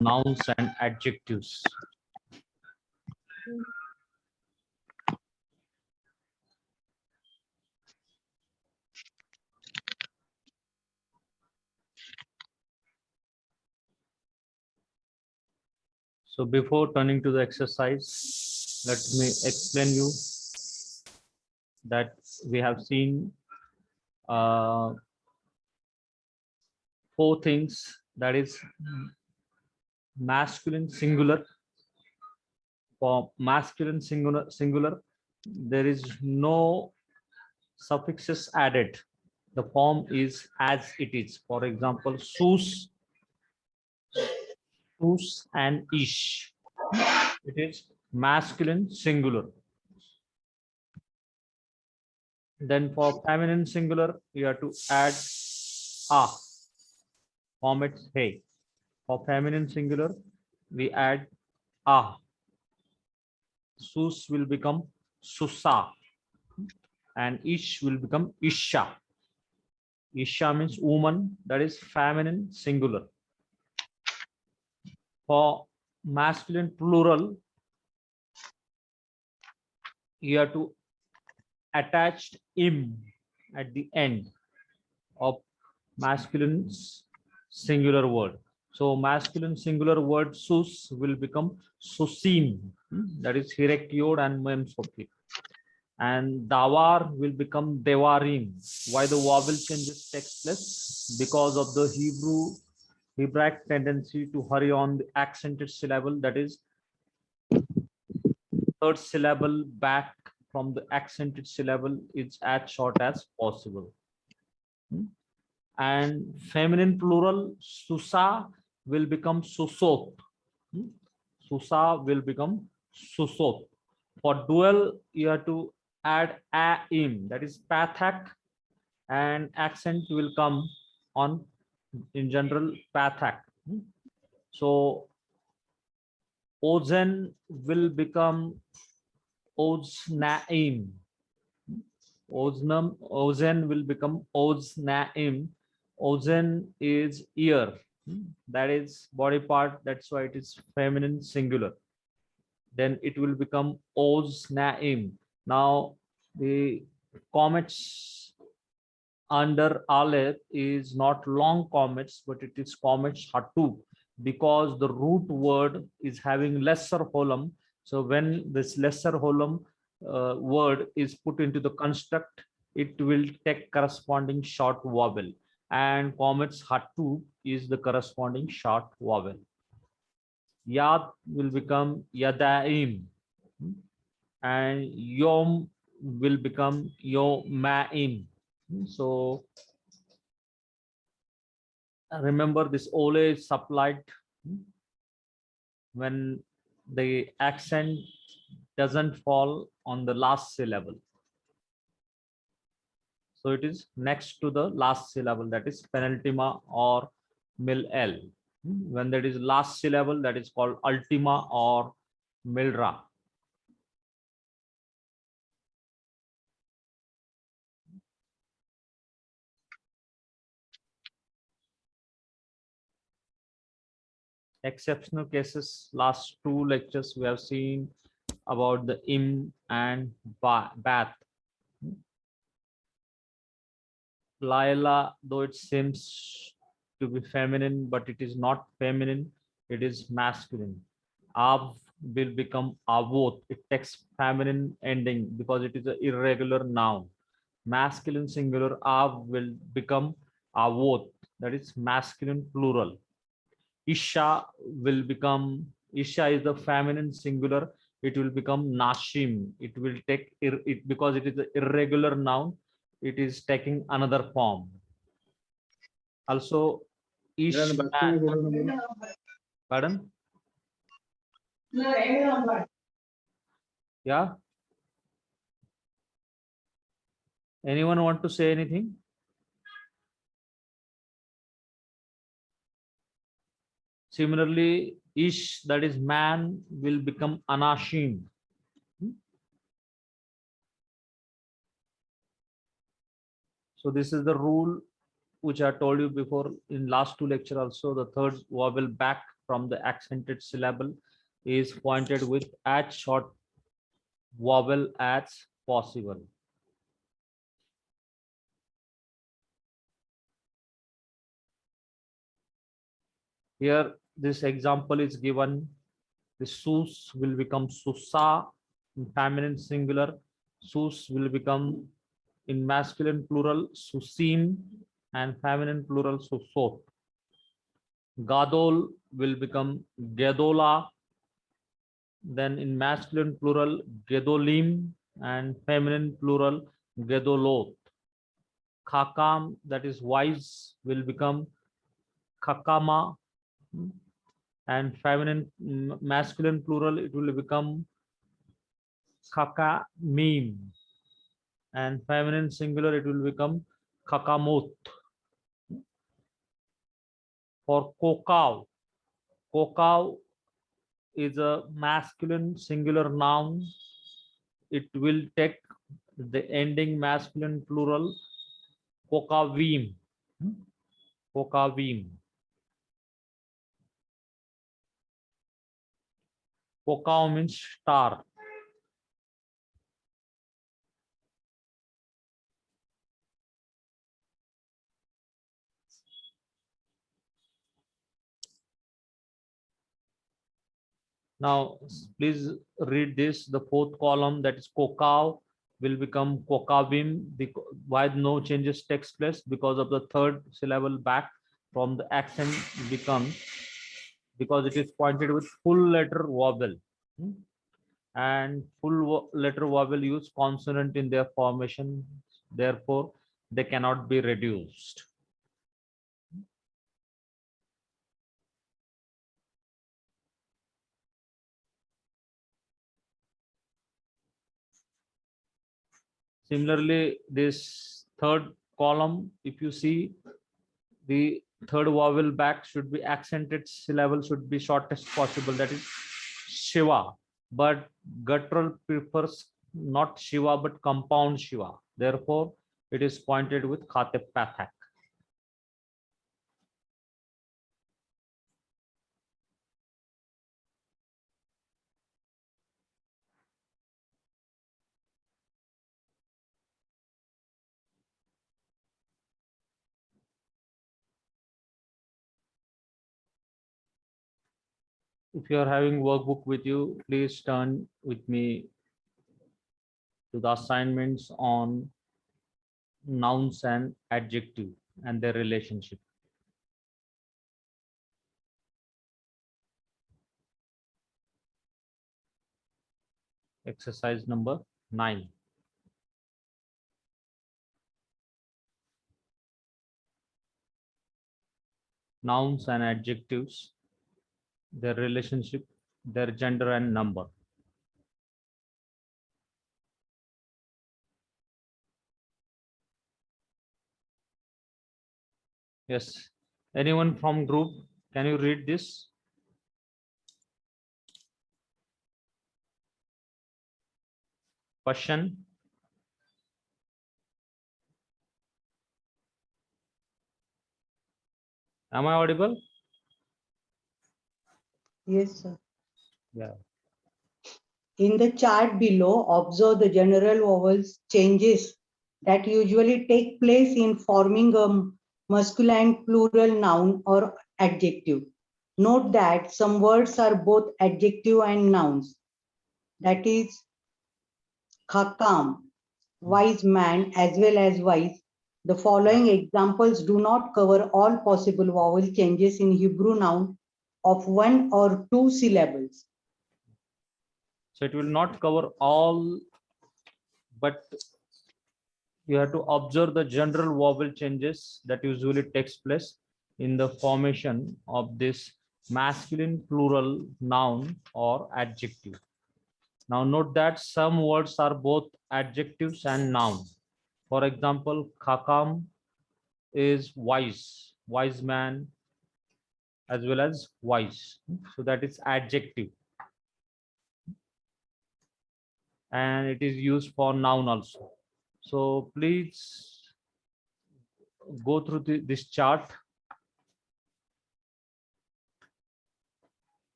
nouns and adjectives. So before turning to the exercise, let me explain you that we have seen four things, that is masculine singular. For masculine singular, there is no suffixes added. The form is as it is. For example, sus, and ish. It is masculine singular. Then for feminine singular, you have to add a. Form it hey. For feminine singular, we add a. Sus will become susa, and ish will become isha. Isha means woman, that is feminine singular. For masculine plural, you have to attach im at the end of masculine singular word. So masculine singular word sus will become susim, that is hirekiod and mem sophik. And dawar will become devarim. Why the vowel changes takes place? Because of the Hebraic tendency to hurry on the accented syllable, that is third syllable back from the accented syllable is as short as possible. And feminine plural susa will become susot. Susa will become susot. For dual, you have to add aim, that is pathak, and accent will come on in general pathak. So ozen will become oznaim. Ozen will become oznaim. Ozen is ear, that is body part, that's why it is feminine singular. Then it will become oznaim. Now the comets under aleph is not long comets, but it is comets hatu, because the root word is having lesser holum. So when this lesser holum word is put into the construct, it will take corresponding short vowel, and comets hatu is the corresponding short vowel. Yad will become yadaim, and yom will become yomaim. So remember, this ole is supplied when the accent doesn't fall on the last syllable. So it is next to the last syllable, that is penultima or mil l. When that is last syllable, that is called ultima or milra. Exceptional cases, last two lectures we have seen about the im and bath. Laila, though it seems to be feminine, but it is not feminine, it is masculine. Av will become avot. It takes feminine ending because it is an irregular noun. Masculine singular av will become avot, that is masculine plural. Isha will become, Isha is the feminine singular, it will become nashim. It will take it because it is an irregular noun, it is taking another form. Also ish, pardon? Yeah, anyone want to say anything? Similarly, ish, that is man, will become anashim. So this is the rule which I told you before in last two lecture also. The third vowel back from the accented syllable is pointed with as short vowel as possible. Here, this example is given. The sus will become susa in feminine singular. Sus will become in masculine plural susim and feminine plural susot. Gadol will become gedola. Then in masculine plural gedolim and feminine plural gedolot. Khakam, that is wise, will become khakama, and feminine masculine plural it will become khakamim, and feminine singular it will become khakamot. For kokau, kokau is a masculine singular noun. It will take the ending masculine plural kokavim. Kokavim. Kokau means star. Now, please read this. The fourth column, that is kokau, will become kokavim. Why no changes takes place? Because of the third syllable back from the accent becomes, because it is pointed with full letter vowel. And full letter vowel use consonant in their formation. Therefore, they cannot be reduced. Similarly, this third column, if you see, the third vowel back should be accented syllable should be shortest possible, that is Shiva. But guttural prefers not Shiva but compound Shiva. Therefore, it is pointed with Khate Pathak. If you are having workbook with you, please turn with me to the assignments on nouns and adjective and their relationship. Exercise number 9. Nouns and adjectives, their relationship, their gender and number. Yes. Anyone from group, can you read this? Question. Am I audible? Yes, sir. Yeah. In the chart below, observe the general vowels changes that usually take place in forming a masculine plural noun or adjective. Note that some words are both adjective and nouns. That is, khakam, wise man, as well as wise. The following examples do not cover all possible vowel changes in Hebrew noun of one or two syllables. So it will not cover all, but you have to observe the general vowel changes that usually takes place in the formation of this masculine plural noun or adjective. Now note that some words are both adjectives and nouns. For example, khakam is wise, wise man, as well as wise. So that is adjective. And it is used for noun also. So please go through this chart.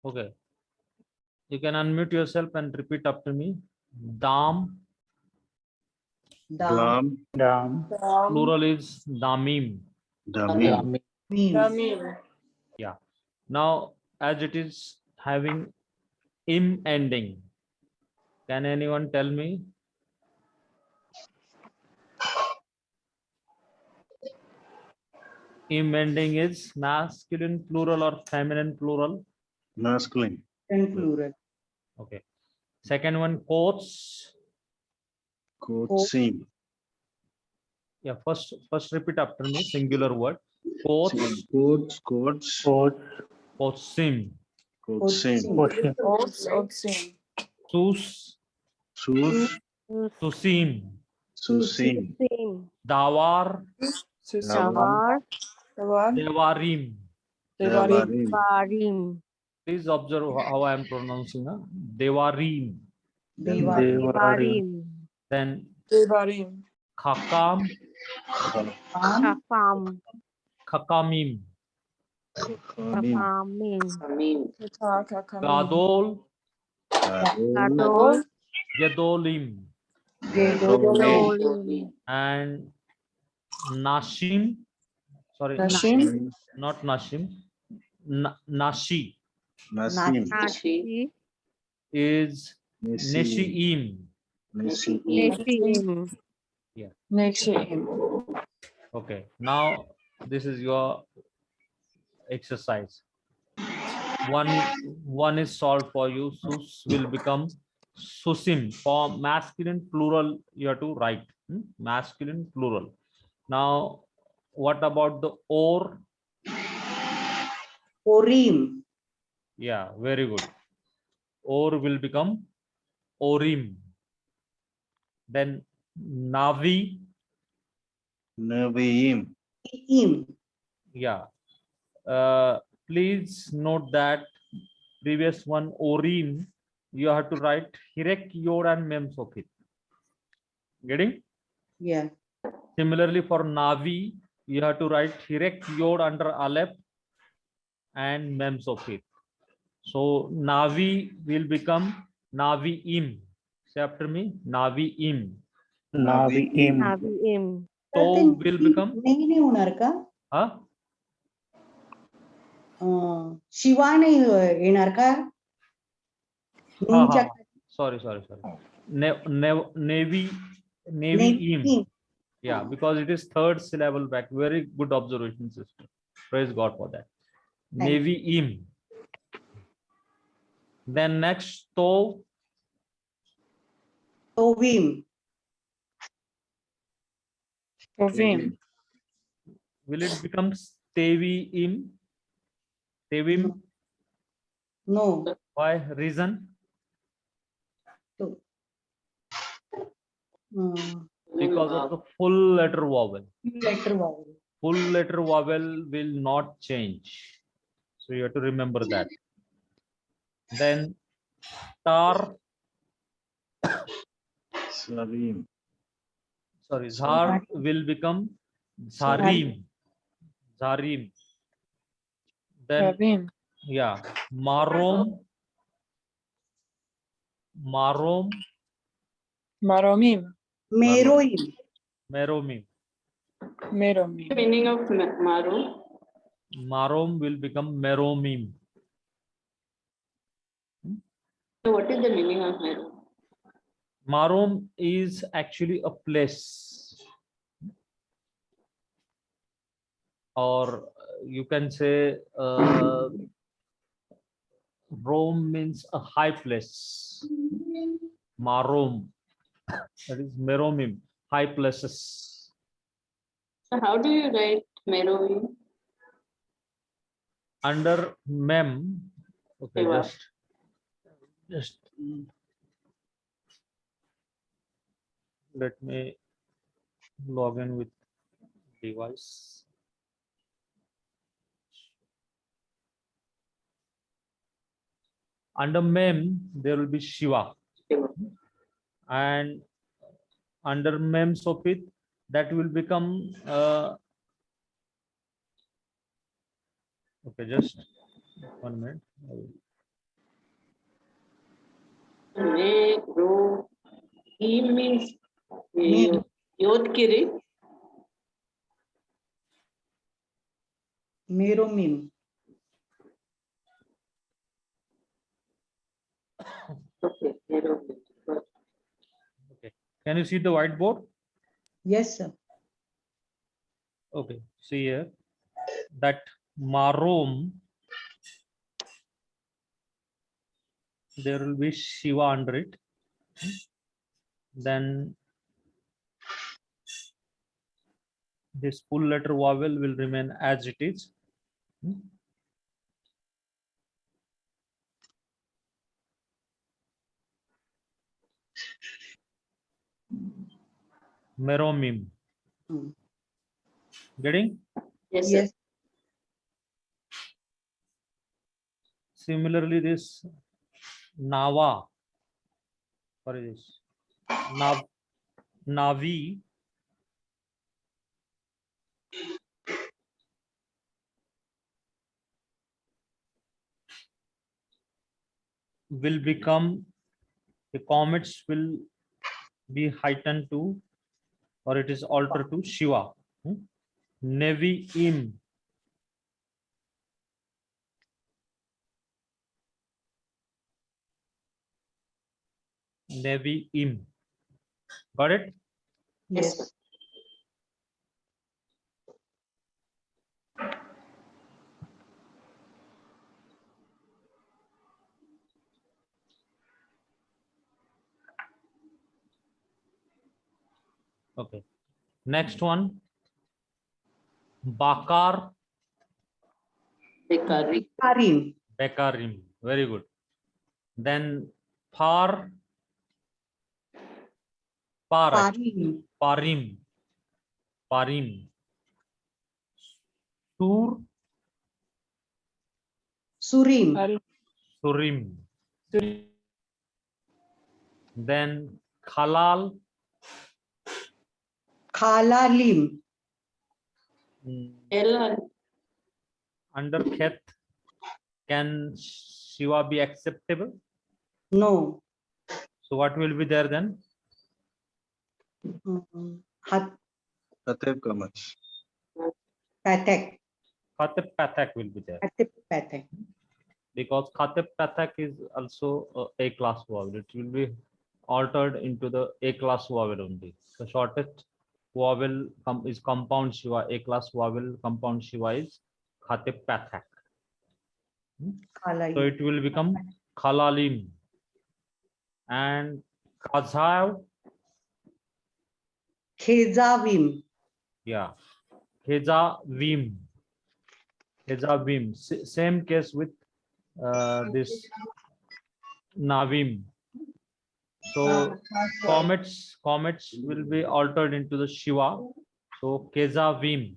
Okay, you can unmute yourself and repeat after me. Dam, Dam, Dam. plural is damim. Dam. mim, Yeah. Now, as it is having im ending, can anyone tell me? Im ending is masculine plural or feminine plural? Masculine. and plural. Okay. Second one, quotes. Quoting. Yeah, first repeat after me, singular word. Quotes, Quotes. quotsim, Quoting. Quoting. sus, Sus. susim, Susim. dawar, Davar. devarim. Devarim. Varim. Please observe how I am pronouncing. Devarim. Deva, Varim. Then Devarim. khakam, Am, Kafam. khakamim, Khamim. Kafamim. gadol, Gadol. gedolim, Gadolim. Dolim. and nashim. Sorry, Nashim. not nashim. Nashi Nasim. Nashi. is Nesim. neshiim. Neshiim. Nexim. Okay, now this is your exercise. One is solved for you. Sus will become susim. For masculine plural, you have to write masculine plural. Now, what about the or? Orim, Yeah, very good. Or will become orim. Then navi. Neviim. im, Yeah. Please note that previous one orim, you have to write hirek, yod, and mem sofit. Getting? yeah, Similarly, for navi, you have to write hirek, yod under aleph and mem sofit. So navi will become navi im. Say after me, navi im. Naviim. Naviim. So will become नाही होणार का? huh? Shiva नाही येणार का? नूनच्या Sorry. Navy im. im. Yeah, because it is third syllable back. Very good observation, sister. Praise God for that. Thank Navy im. Then next, to Tovim, Tovim. will it become tevi im? Tevim. no, Why? Reason? Because of the full letter vowel. letter vowel. Full letter vowel will not change. So you have to remember that. Then tar, Sarim. sorry, zar will become zarim. Zarim. Then Ravim. yeah, marom, Maromim. Meroim, meromim. Meromim. Meaning of maru? Marom will become meromim. So what is the meaning of maru? Marom is actually a place, or you can say Rome means a high place. Marom, that is meromim, high places. So how do you write meru? Under mem, okay, Shiva. just let me log in with device. Under mem, there will be Shiva, Shiva. and under mem sofit, that will become okay, just 1 minute. Meroim means Mim. Yodkiri. Meromim. Okay, Meroim. Okay. Can you see the whiteboard? Yes, sir. Okay. See here that Marom, there will be Shiva under it. Then this full letter vowel will remain as it is. Meromim. Hmm. Getting? Yes, sir. Yes. Similarly, this Nava. What is this? Navi. Will become, the comets will be heightened to, or it is altered to Shiva. Nevi'im. Nevi'im. Got it? Yes, Yes. Okay. Next one. Bakar. Bekari. Karim. Bekarim. Very good. Then Par. Parim. Parim. Parim. Sur. Surim. Al- Surim. Suri- Then Khalal. Khalalim. Elal. Under Khet. Can Shiva be acceptable? No. So what will be there then? Hat Kateb Kamach. Pathak. Khatib Pathak will be there. Hatip Pathak. Because Khatib Pathak is also a class vowel. It will be altered into the A class vowel only. The shortest vowel is compound Shiva. A class vowel compound Shiva is Khatib Pathak. So Khalalim. it will become Khalalim. And Kazav, Khezavim. yeah, Khezavim. Khezavim. Same case with this Navim. So comets will be altered into the Shiva. So Kezavim.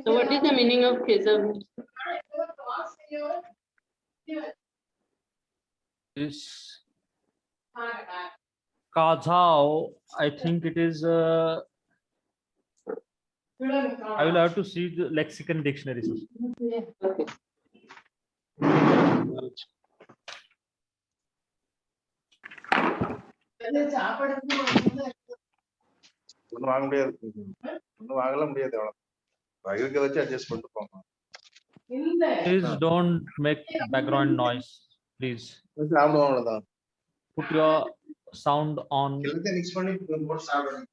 So what is the meaning of Kesav? This Kazao, I think it is. I will have to see the lexicon dictionary. Okay. ஒன்றும் வாங்க முடியாது ஒன்றும் வாங்கலாம் முடியாது அவ்வளோ இருக்கிறத வச்சு adjust பண்ணிட்டு போங்க Please don't make background noise. Please சாப்பிடுவோம் அவ்வளோதான் put your sound on. எல்லாத்தையும் மிக்ஸ் பண்ணி போட்டு சாப்பிடுங்க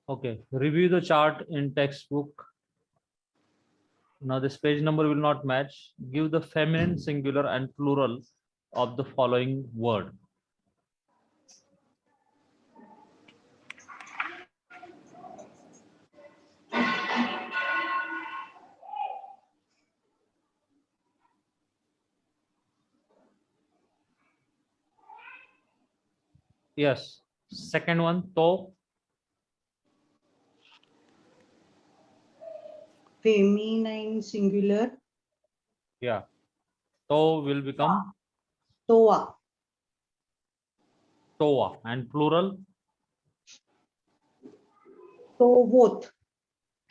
Okay, review the chart in textbook. Now this page number will not match. Give the feminine, singular and plural of the following word. Yes, second one, to. Feminine singular. Yeah. To will become Toa. toa, and plural Tovot.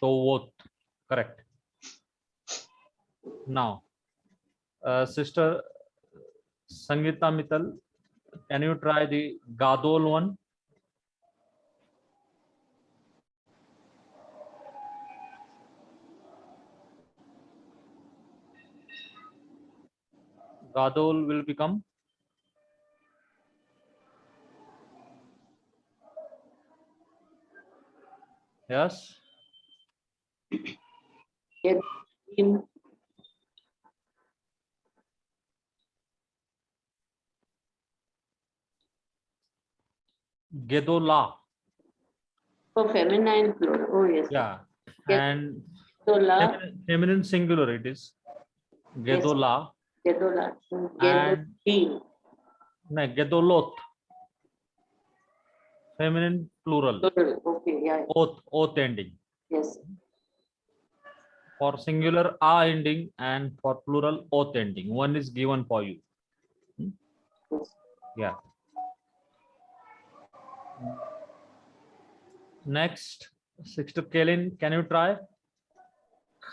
tovot. Correct. Now, sister Sangeeta Mittal, can you try the Gadol one? Gadol will become yes. In Gedola. for feminine plural. Oh, yes. Yeah. Yes. And Gedola. feminine singular it is. Gedola. Gedola. And Gedoli. no, Gedolot. Feminine plural. Plural. Okay. Yeah. Oath ending. Yes. For singular a ending and for plural oath ending. One is given for you. Yes. Yeah. Next, Sister Kaylin, can you try?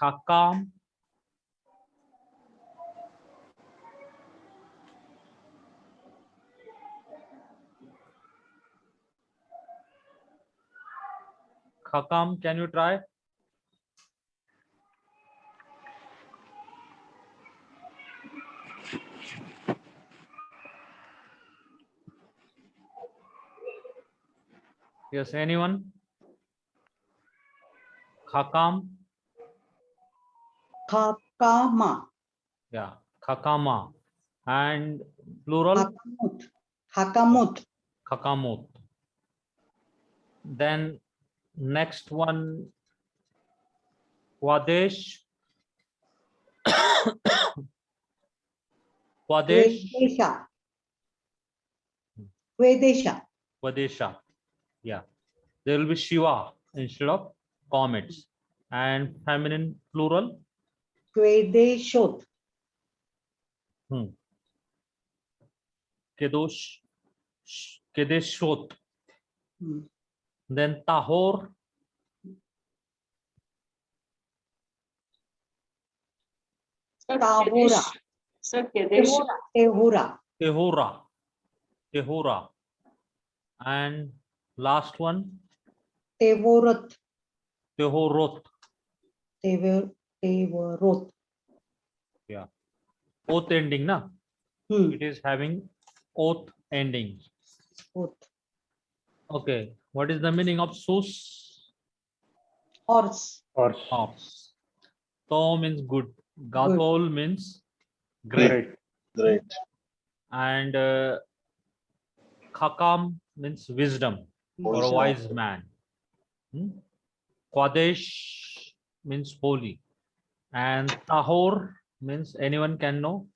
Hakam. Hakam, can you try? Yes, anyone? Hakam. Hakama. Yeah, Hakama. And plural Hakamut. Hakamut. Hakamut. Then next one, Kwadesh. Kwadesh. Vedesha. Vedesha. Kwadesha. Yeah. There will be Shiva instead of comets. And feminine plural. Vedeshot. Kedosh. Kedeshot. Hmm. Then Tahor. Sir, Tahora. Kedesh. Sir, Kedesh. Tehura. Tehora. Tehora. And last one, Tevorot. Tehorot. Tevorot. Yeah. Oath ending, na? Hmm. It is having oath ending. Oath. Okay. What is the meaning of sus? Horse. Horse. To means good. Gadol means great. Great. And Khakam means wisdom or a wise man. Kwadesh means holy. And Tahor means anyone can know.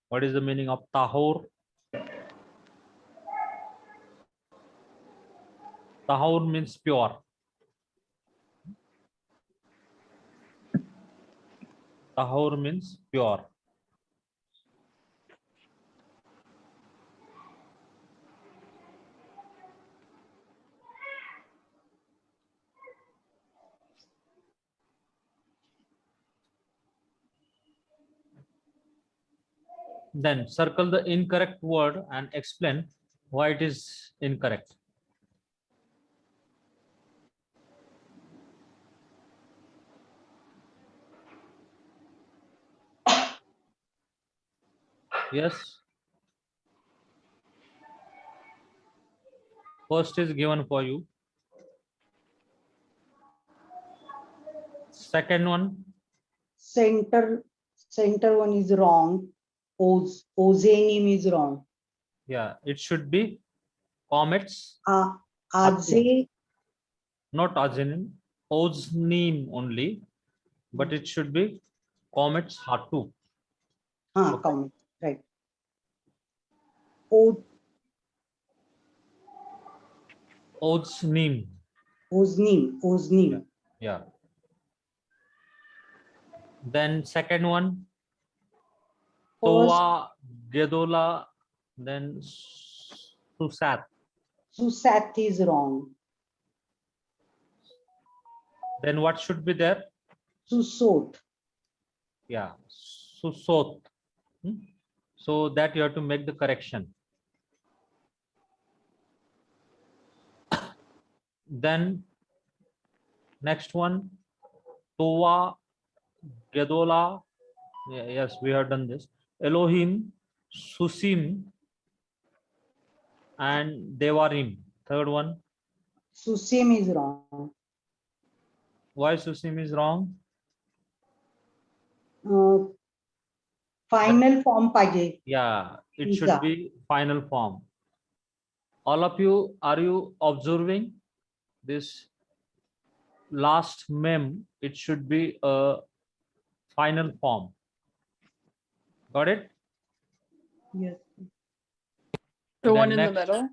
What is the meaning of Tahor? Tahor means pure. Tahor means pure. Then circle the incorrect word and explain why it is incorrect. Yes. First is given for you. Second one, Center one is wrong. Ozenim is wrong. yeah, it should be comets, Aze. not azenin, oznin only, but it should be comets hatu. Comment. Right. O. Oznim, Oznim. yeah. Then second one, Toa, Gedola, then Susat. Susat is wrong. Then what should be there? Susot. Yeah, Susot. So that you have to make the correction. Then next one, Toa, Gedola. Yes, we have done this. Elohim, Susim, and Devarim. Third one. Susim is wrong. Why Susim is wrong? Final form paje. Yeah, it should Yeah. be final form. All of you, are you observing this last mem? It should be a final form. Got it? Yes. The one Then in the next- middle.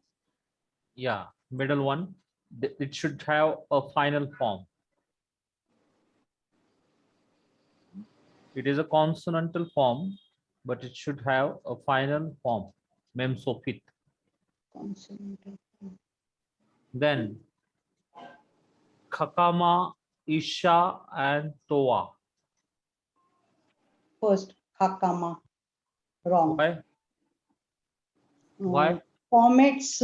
Yeah, middle one. It should have a final form. It is a consonantal form, but it should have a final form. Mem sofit. Consonant. Then Khakama, Isha, and Toa. First, Hakama. Wrong. Why? Why? Formats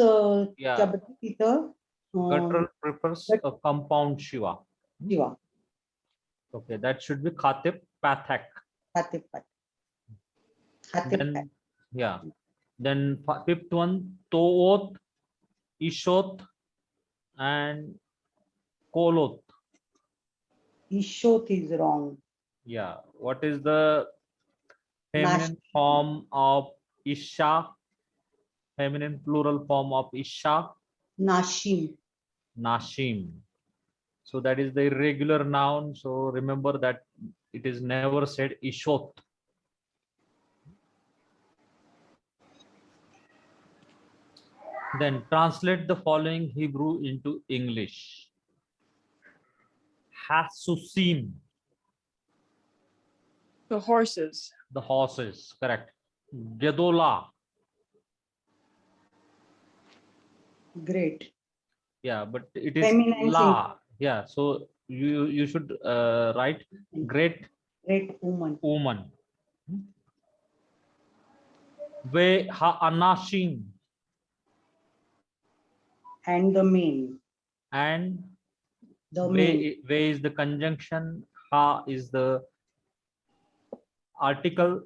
Yeah. Chabati Tita. Guttural prefers a compound Shiva. Shiva. Okay, that should be Khatib, Pathak. Hatipat. Hatipat. Then, yeah. Then fifth one, Toot, Ishot, and Kolot. Ishot is wrong. Yeah. What is the feminine form of Isha? Feminine plural form of Isha? Nashim. Nashim. So that is the irregular noun. So remember that it is never said Ishot. Then translate the following Hebrew into English. Hasusim, The horses. the horses, correct. Gedola, Great. yeah, but it is Feminine la. Yeah, so you should write great Great woman. woman. Ve ha anashim, And the main. and The main. ve is the conjunction, ha is the article,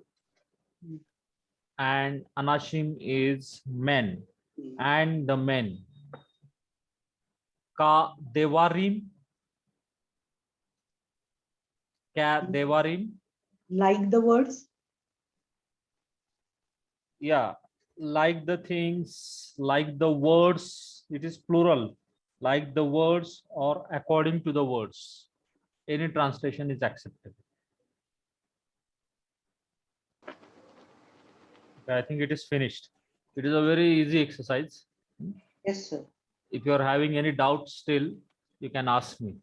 and anashim is men, and the men. Ka devarim, ka devarim. Like the words. Yeah, like the things, like the words, it is plural, like the words or according to the words. Any translation is accepted. Okay, I think it is finished. It is a very easy exercise. Yes, sir. If you are having any doubts still, you can ask me.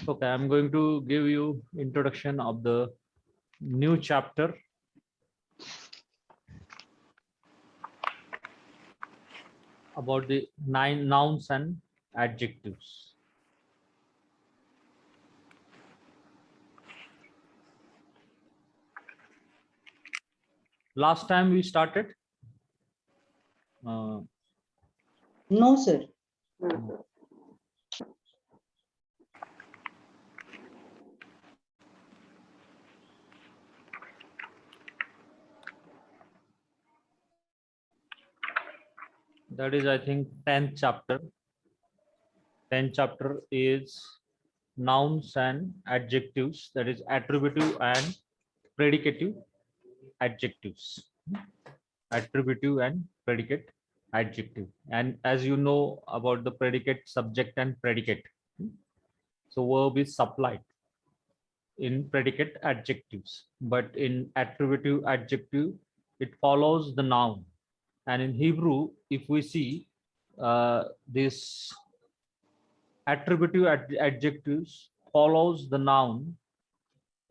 Okay, I'm going to give you introduction of the new chapter. About the 9 nouns and adjectives. Last time we started. No, sir. That is, I think, 10th chapter. 10th chapter is nouns and adjectives, that is attributive and predicative adjectives. attributive and predicate adjective. And as you know about the predicate, subject and predicate, so verb is supplied in predicate adjectives, but in attributive adjective, it follows the noun. And in Hebrew, if we see this attributive adjectives follows the noun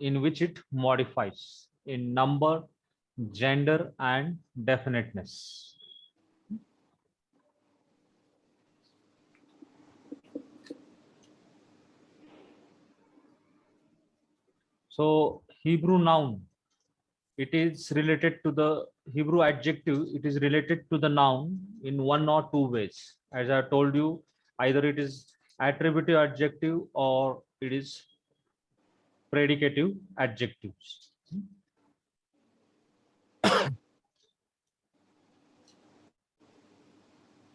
in which it modifies in number, gender, and definiteness. So Hebrew noun, it is related to the Hebrew adjective, it is related to the noun in one or two ways. As I told you, either it is attributive adjective or it is predicative adjectives.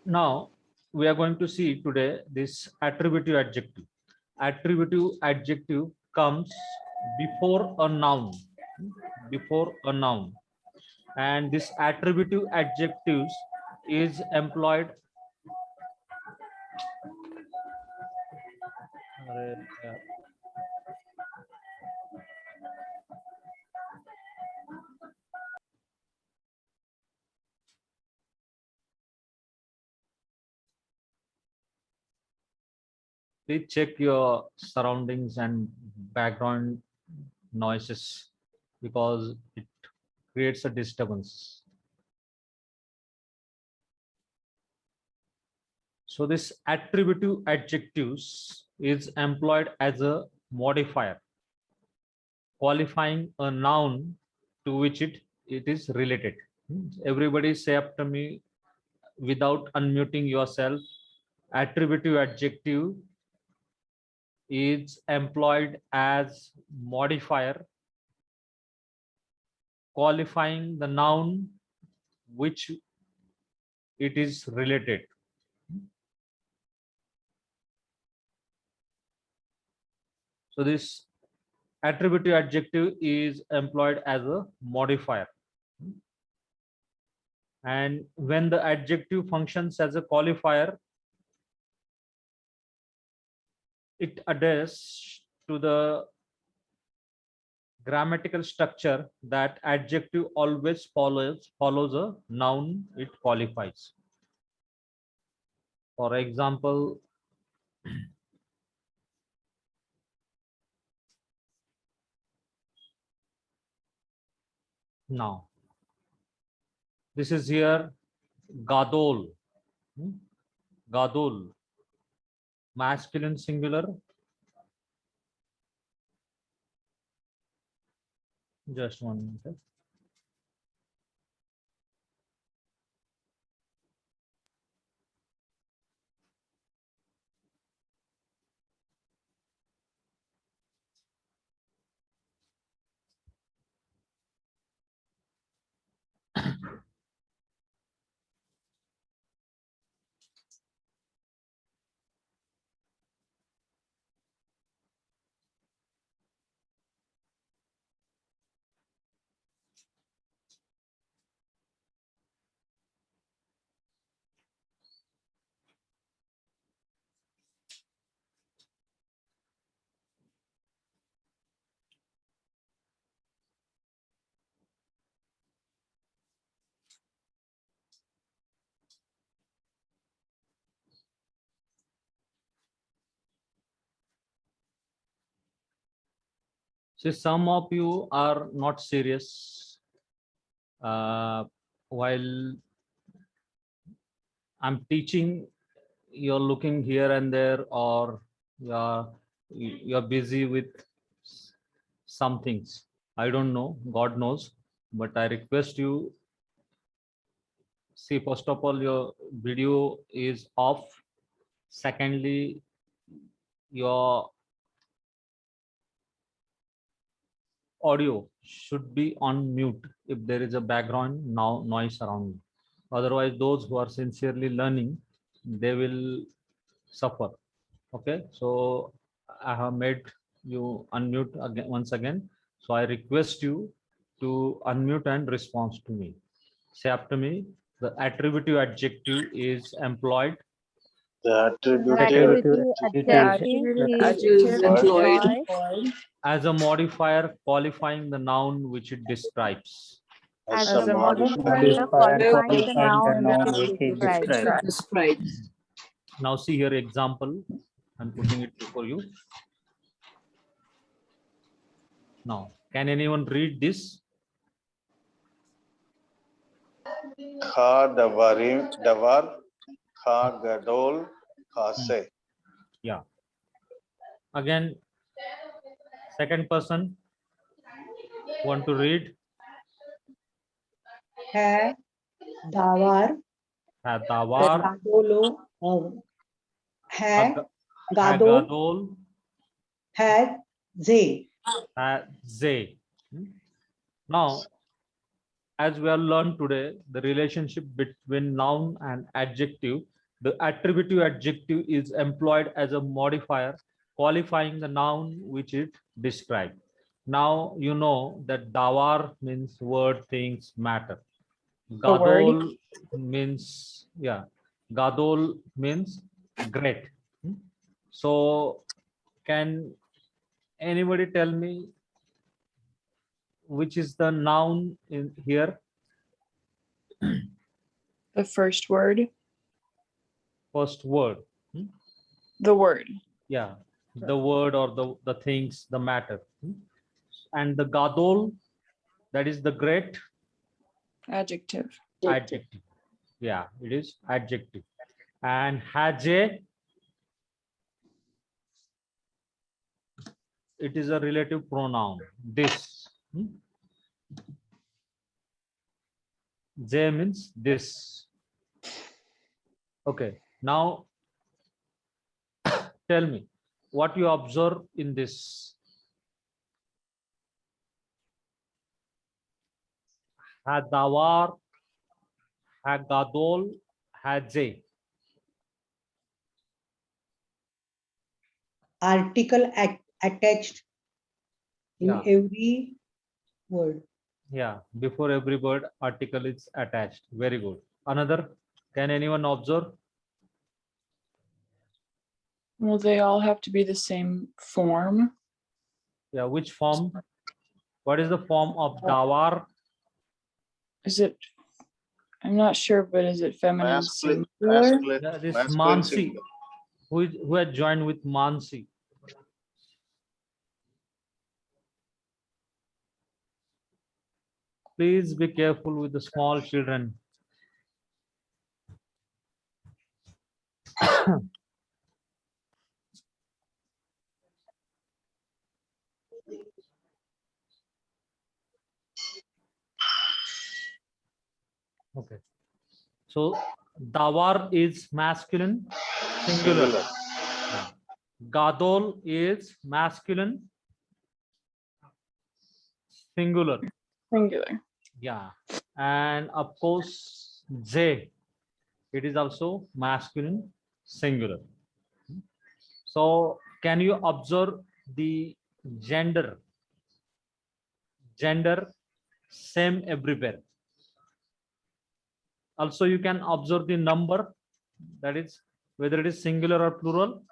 Now we are going to see today this attributive adjective. Attributive adjective comes before a noun, and this attributive adjectives is employed. Please check your surroundings and background noises because it creates a disturbance. So this attributive adjectives is employed as a modifier, qualifying a noun to which it is related. Everybody say after me without unmuting yourself. Attributive adjective is employed as modifier qualifying the noun which it is related. So this attributive adjective is employed as a modifier, and when the adjective functions as a qualifier, it adheres to the grammatical structure that adjective always follows a noun it qualifies. For example, now this is here gadol, gadol, masculine singular. Just 1 minute. See, some of you are not serious while I'm teaching. You're looking here and there, or you're busy with some things. I don't know, God knows, but I request you, see, first of all, your video is off. Secondly, your audio should be on mute if there is a background noise around you. Otherwise, those who are sincerely learning, they will suffer. Okay, so I have made you unmute again once again. So I request you to unmute and respond to me. Say after me. The attributive adjective is employed The attributive Attributive The adjective adjective is employed employed as a modifier qualifying the noun which it describes. as as a a modifier modifier qualifying the noun which noun it which is describes. described. Now see here example. I'm putting it before you. Now, can anyone read this? Kha davar, kha gadol, khase. Yeah. Again, second person want to read? है दावार Hadavar, गादोलो है गादो Hagadol, है जे Hadze. Now, as we have learned today, the relationship between noun and adjective, the attributive adjective is employed as a modifier qualifying the noun which it describes. Now you know that dawar means word, things, matter. A word. Gadol means, yeah, Gadol means great. So can anybody tell me which is the noun in here? The first word, First word. the word. Yeah, the word or the things, the matter. And the Gadol, that is the great Adjective. adjective. Yeah, it is adjective. And Haje, it is a relative pronoun. This. J means this. Okay, now tell me what you observe in this. Hadawar, Hagadol, Haje. article attached in Yeah. every word. Yeah, before every word, article is attached. Very good. Another, can anyone observe? Well, they all have to be the same form. Yeah, which form? What is the form of dawar? Is it? I'm not sure, but is it feminine Masculine, singular? masculine, Yeah, this masculine Mansi. singular. Who had joined with Mansi? Please be careful with the small children. Okay. So dawar is masculine, singular. Singular. Gadol is masculine, singular. Singular. Yeah. And of course, J, it is also masculine, singular. So can you observe the gender? Gender, same everywhere. Also, you can observe the number, that is whether it is singular or plural.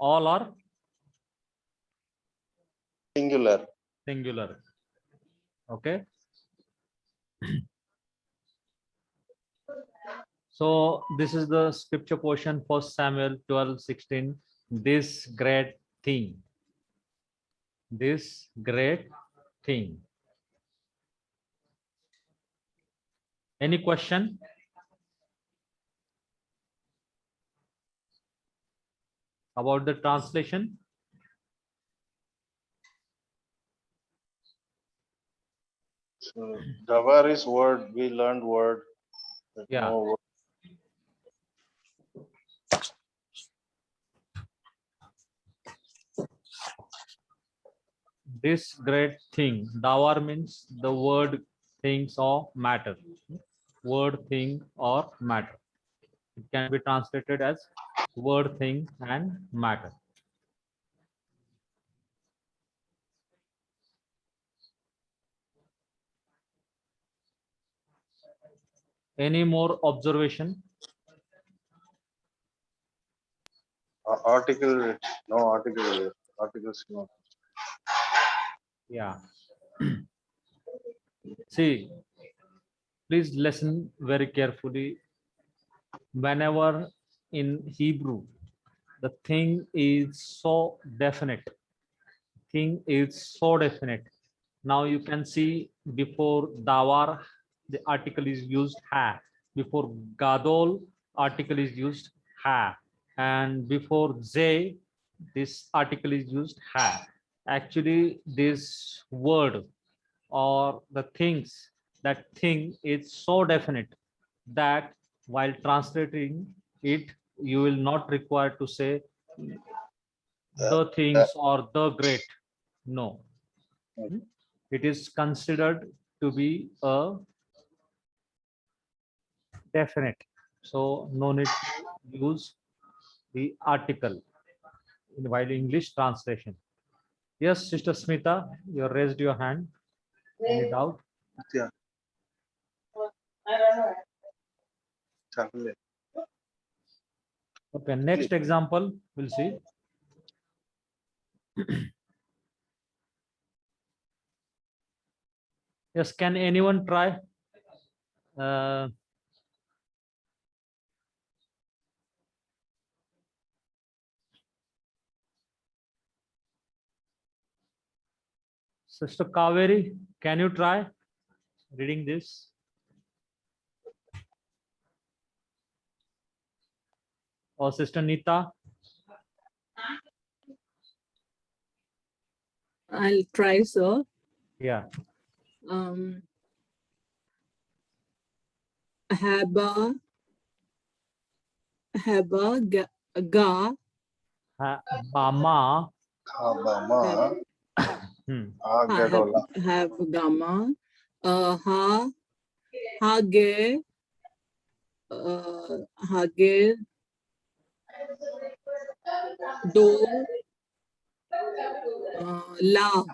All are Singular. singular. Okay. So this is the scripture portion, 1 Samuel 12:16. This great thing. This great thing. Any question? About the translation? So davar is word, we learned word. But Yeah. no word. This great thing. Dawar means the word, things, or matter. Word, thing, or matter. It can be translated as word, thing, and matter. Any more observation? Article, no article, articles, no. Yeah. See, please listen very carefully. Whenever in Hebrew, the thing is so definite. Thing is so definite. Now you can see before davar, the article is used ha. Before gadol, article is used ha. And before ze, this article is used ha. Actually, this word or the things, that thing is so definite that while translating it, you will not require to say the things or the great. No. It is considered to be a definite. So no need to use the article in while English translation. Yes, Sister Smita, you raised your hand. Any doubt? Yeah. Chocolate. Okay, next example, we'll see. Yes, can anyone try? Sister Kaveri, can you try reading this? Or Sister Nita? I'll try, sir. Yeah. Haba, ga, Bama. Habama, Agadola. have gamma, hage, hage, do, la.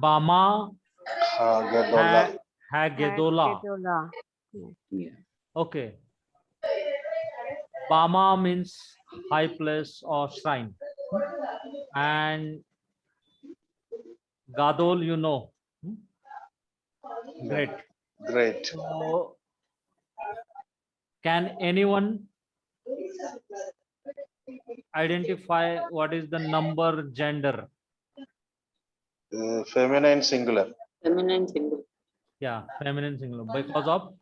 Bama. Agadola. Hagedola. Yeah. Okay. Bama means high place or shrine. And Gadol, you know. Great. Great. So, can anyone identify what is the number gender? Feminine singular. Feminine single. Yeah, feminine singular. Because of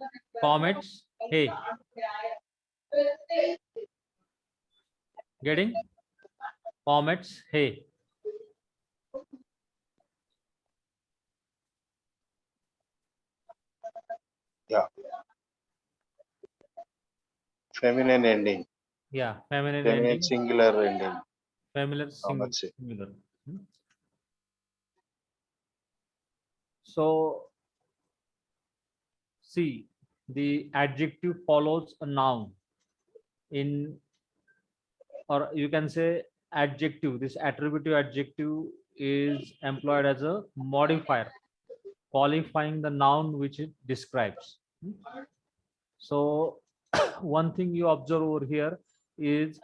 comets. Hey. Getting? Comets. Hey. Yeah. Feminine ending. Yeah, feminine Feminine ending. singular ending. Feminine Comets. singular. So, see, the adjective follows a noun in, or you can say adjective. This attributive adjective is employed as a modifier, qualifying the noun which it describes. So, one thing you observe over here is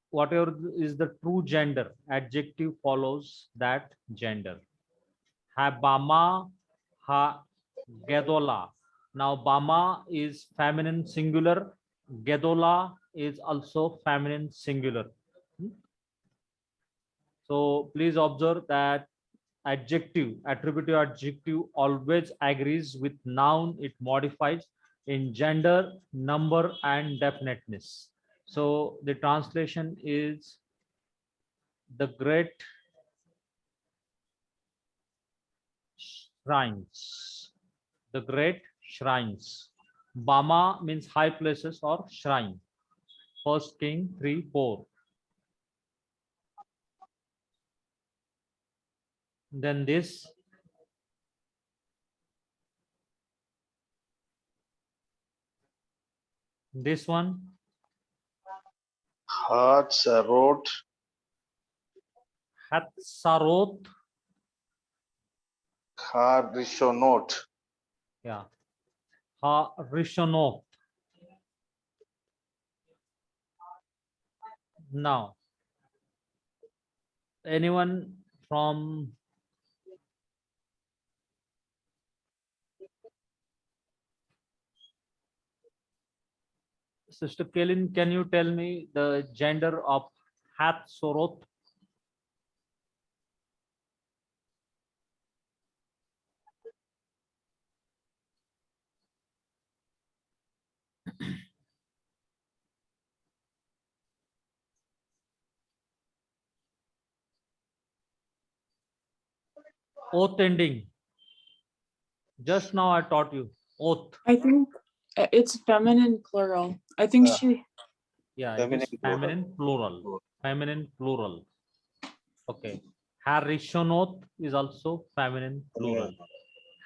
whatever is the true gender, adjective follows that gender. Bama, ha gedola. Now Bama is feminine singular. Gedola is also feminine singular. So please observe that adjective, attributive adjective always agrees with noun it modifies in gender, number, and definiteness. So the translation is the great shrines. The great shrines. Bama means high places or shrine. First King 3:4. Then this. This one. Hatzarot. Hatzarot. Harishonot. Yeah. Harishonoth. Now, anyone from Sister Kelin, can you tell me the gender of Hatzoroth? Oath ending. Just now I taught you oath. I think it's feminine plural. I think Ah. she, Yeah, it Feminine is plural. feminine plural. Feminine plural. Okay. Harishonoth is also feminine plural.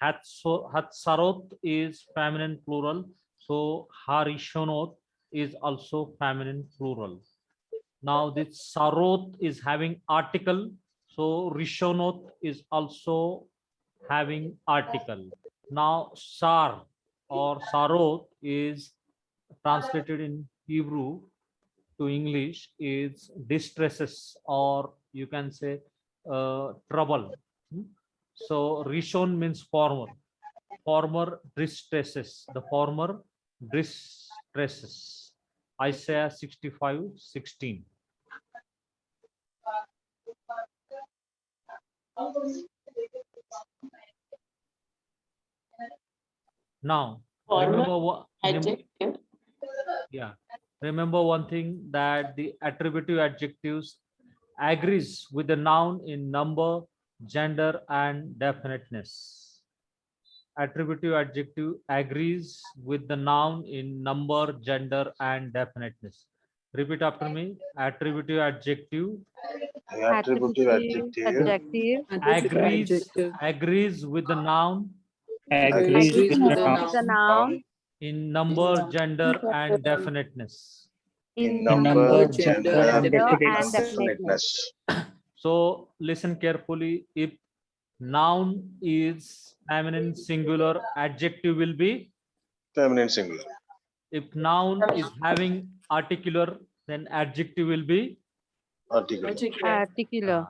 Hatsaroth is feminine plural. So Harishonoth is also feminine plural. Now this Saroth is having article. So Rishonoth is also having article. Now Sar or Saroth is translated in Hebrew to English is distresses, or you can say trouble. So Rishon means former. Former distresses. The former distresses. Isaiah 65:16. Now, remember Former what? adjective. Yeah. Remember one thing, that the attributive adjectives agrees with the noun in number, gender, and definiteness. Attributive adjective agrees with the noun in number, gender, and definiteness. Repeat after me. Attributive adjective Attributive adjective adjective agrees adjective agrees with the noun Agrees agrees with with the the noun with the noun noun in number, gender, and definiteness. in in number, gender, gender, and and gender and definiteness. So listen carefully. If noun is feminine singular, adjective will be. Feminine singular. If noun is having articular, then adjective will be. Article. particular.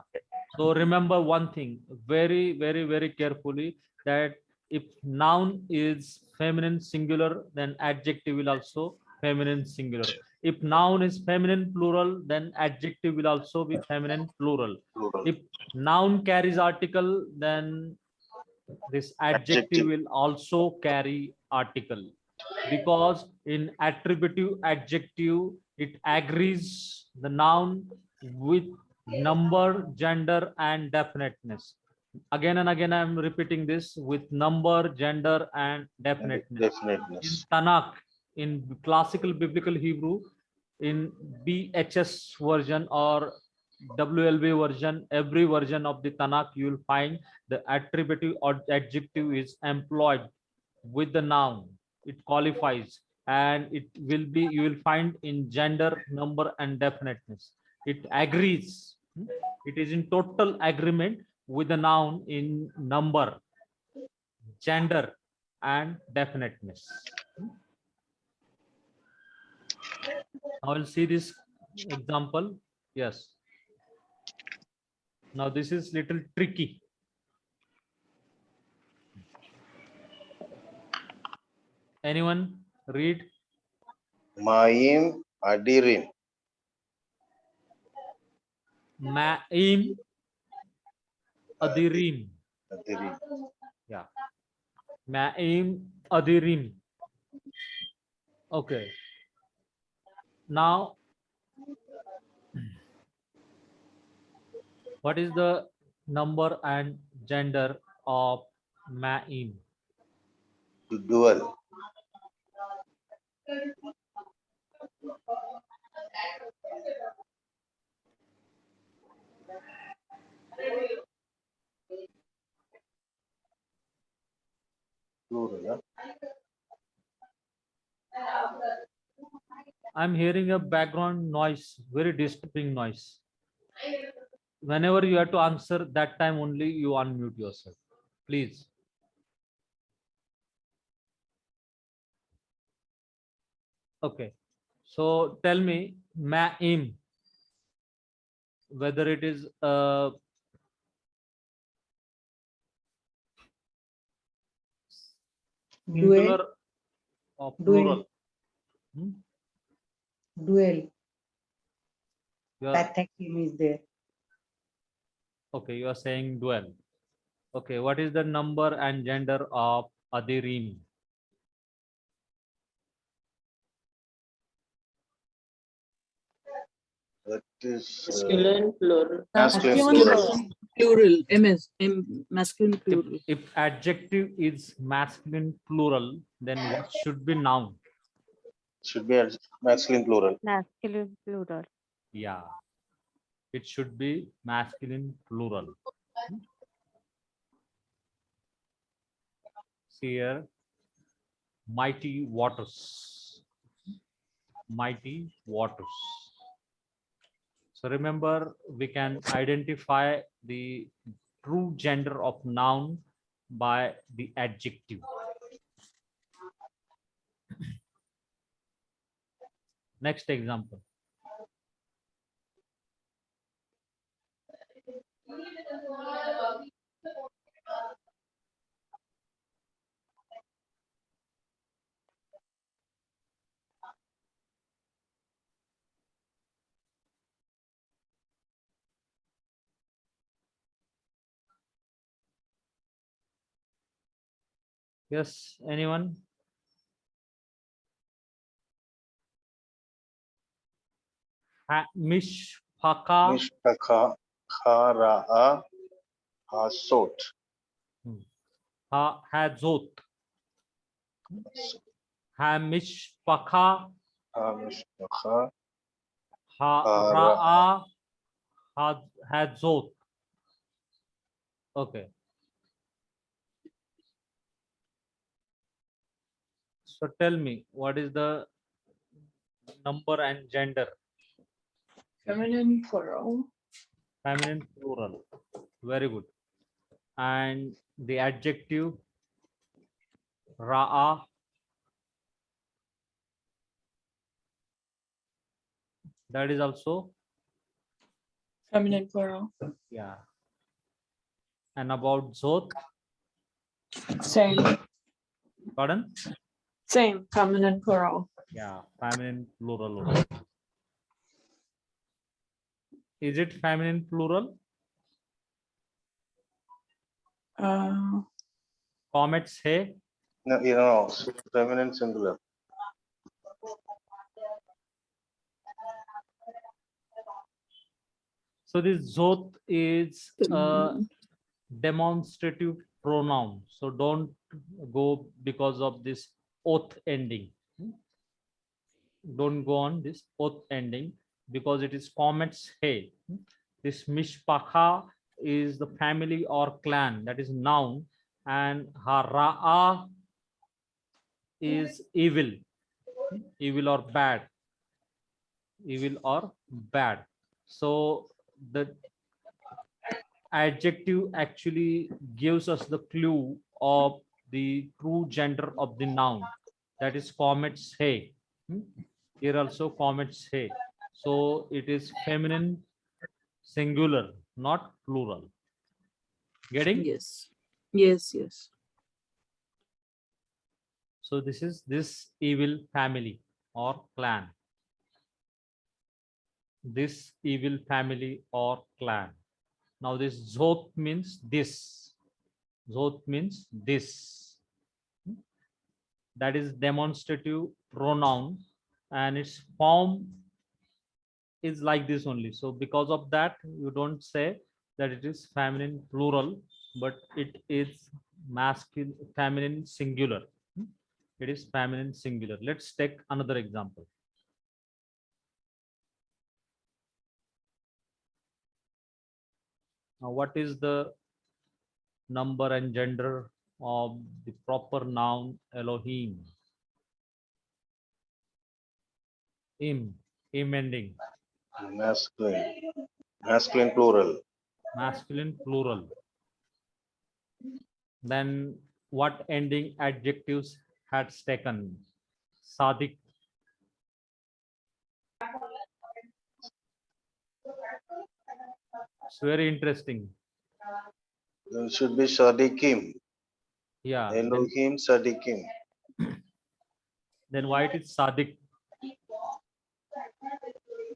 So remember one thing very, very, very carefully, that if noun is feminine singular, then adjective will also feminine singular. If noun is feminine plural, then adjective will also be feminine plural. Plural. If noun carries article, then this adjective Adjective. will also carry article, because in attributive adjective it agrees the noun with number, gender, and definiteness. Again and again I am repeating this, with number, gender, and definiteness. In Definiteness. Tanakh, in classical biblical Hebrew, in BHS version or WLB version, every version of the Tanakh, you will find the attributive or adjective is employed with the noun. It qualifies, and it will be, you will find in gender, number, and definiteness. It agrees. It is in total agreement with the noun in number, gender, and definiteness. Now we'll see this example. Yes. Now this is little tricky. Anyone read? Maim Adirim. Ma'im Adirim. Adirim. Yeah. Ma'im Adirim. Okay. Now, what is the number and gender of Ma'im? Dual. Plural. I'm hearing a background noise, very disturbing noise. Whenever you have to answer, that time only you unmute yourself, please. Okay. So tell me, ma'im, whether it is singular Dual, or dual, plural. Hmm? dual. You are, Pathachim is there. okay, you are saying dual. Okay, what is the number and gender of Adirim? That is Masculine, plural. masculine Masculine plural. plural. Masculine If, plural. if adjective is masculine plural, then what should be noun? Should be masculine plural. Masculine plural. Yeah, it should be masculine plural. See here, mighty waters. Mighty waters. So remember, we can identify the true gender of noun by the adjective. Next example. Yes, anyone? Mishpaka. Mishpaka, Khara'a, Hasot. Hazot. Mishpaka. Mishpaka, Ra'a. Hazot. Okay. So tell me, what is the number and gender? Feminine plural. Feminine plural. Very good. And the adjective Ra'a. That is also, Feminine plural. yeah. And about Zot, Same. pardon? Same. Feminine plural. Yeah, feminine plural. also. Is it feminine plural? Comets hai. no, you know, feminine singular. So this Zot is a Feminine. demonstrative pronoun. So don't go because of this oath ending. Don't go on this oath ending because it is comets hey. This mishpacha is the family or clan, that is noun, and hara'a is evil, evil or bad, evil or bad. So the adjective actually gives us the clue of the true gender of the noun, that is comets hey. Here also comets hey. So it is feminine singular, not plural. Getting? Yes. Yes, yes. So this is this evil family or clan. This evil family or clan. Now this Zot means this. Zot means this. That is demonstrative pronoun and its form is like this only. So because of that, you don't say that it is feminine plural, but it is masculine, feminine singular. It is feminine singular. Let's take another example. Now, what is the number and gender of the proper noun Elohim? Im ending. Masculine plural. Masculine plural. Then what ending adjectives had taken? Sadiq, It's very interesting. It should be Sadiqim. Yeah. Then, Elohim Sadiqim. then why it is Sadik?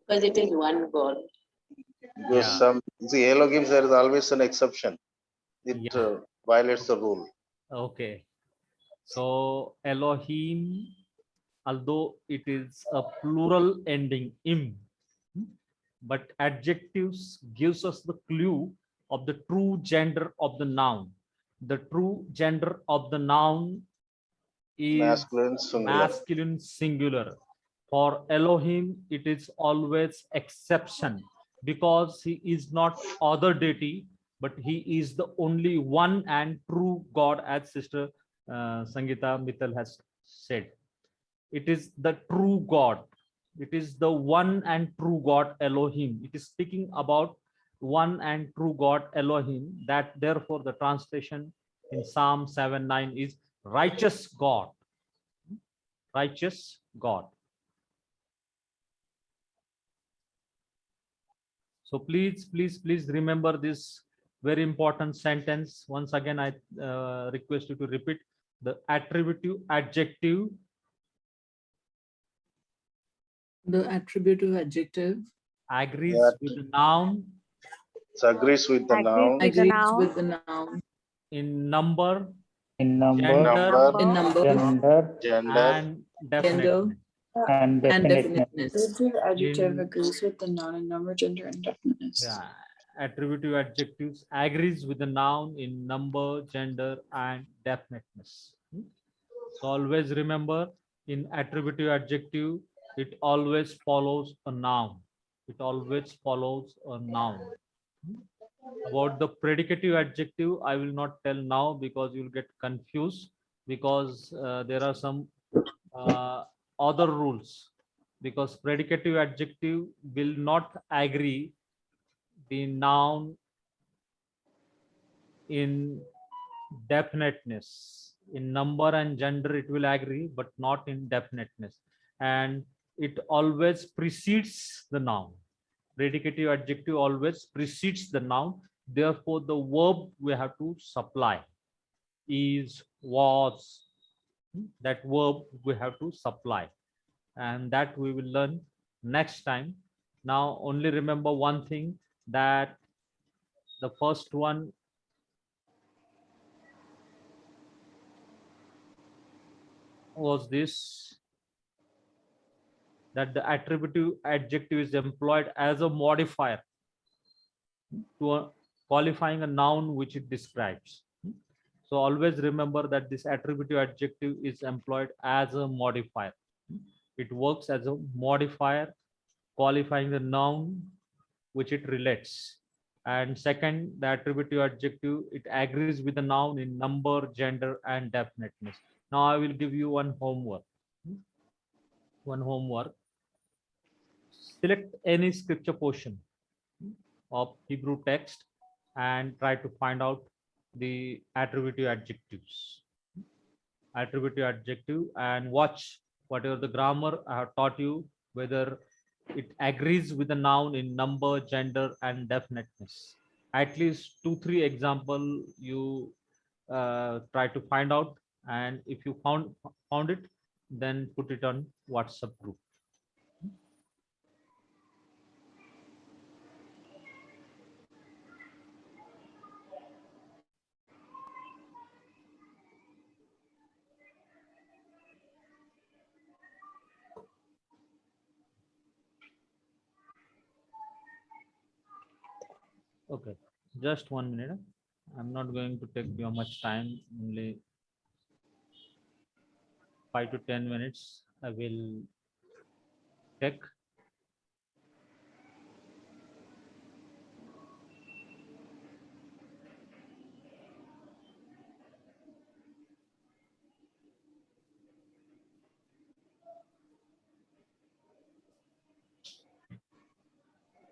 Because it is one God. Because Yeah. some see Elohim, there is always an exception. It Yeah. violates the rule. Okay. So Elohim, although it is a plural ending im, but adjectives gives us the clue of the true gender of the noun. The true gender of the noun is Masculine singular. masculine singular. For Elohim, it is always exception because he is not other deity, but he is the only one and true God, as Sister Sangeeta Mittal has said. It is the true God. It is the one and true God Elohim. It is speaking about one and true God Elohim. That therefore the translation in Psalm 7:9 is righteous God. Righteous God. So please remember this very important sentence. Once again, I request you to repeat the attributive adjective The attributive adjective agrees Yeah. with the noun It agrees with the noun. With the agrees noun. with the noun in number, In number, gender, in number, gender, Gender. and definiteness. and and definiteness. definiteness. Attributive adjective In- agrees with the noun in number, gender, and definiteness. Yeah, attributive adjectives agrees with the noun in number, gender, and definiteness. So always remember, in attributive adjective, it always follows a noun. It always follows a noun. About the predicative adjective, I will not tell now because you'll get confused, because there are some other rules, because predicative adjective will not agree the noun in definiteness. In number and gender it will agree, but not in definiteness, and it always precedes the noun. Predicative adjective always precedes the noun, therefore the verb we have to supply is, was. That verb we have to supply, and that we will learn next time. Now only remember one thing, that the first one was this, that the attributive adjective is employed as a modifier to qualifying a noun which it describes. So always remember that this attributive adjective is employed as a modifier. It works as a modifier qualifying the noun which it relates. And second, the attributive adjective, it agrees with the noun in number, gender, and definiteness. Now I will give you one homework. Select any scripture portion of Hebrew text and try to find out the attributive adjectives. Attributive adjective, and watch whatever the grammar I have taught you, whether it agrees with the noun in number, gender, and definiteness. At least 2-3 example you try to find out, and if you found it, then put it on WhatsApp group. Okay, just 1 minute. I'm not going to take you much time, only 5 to 10 minutes. I will take.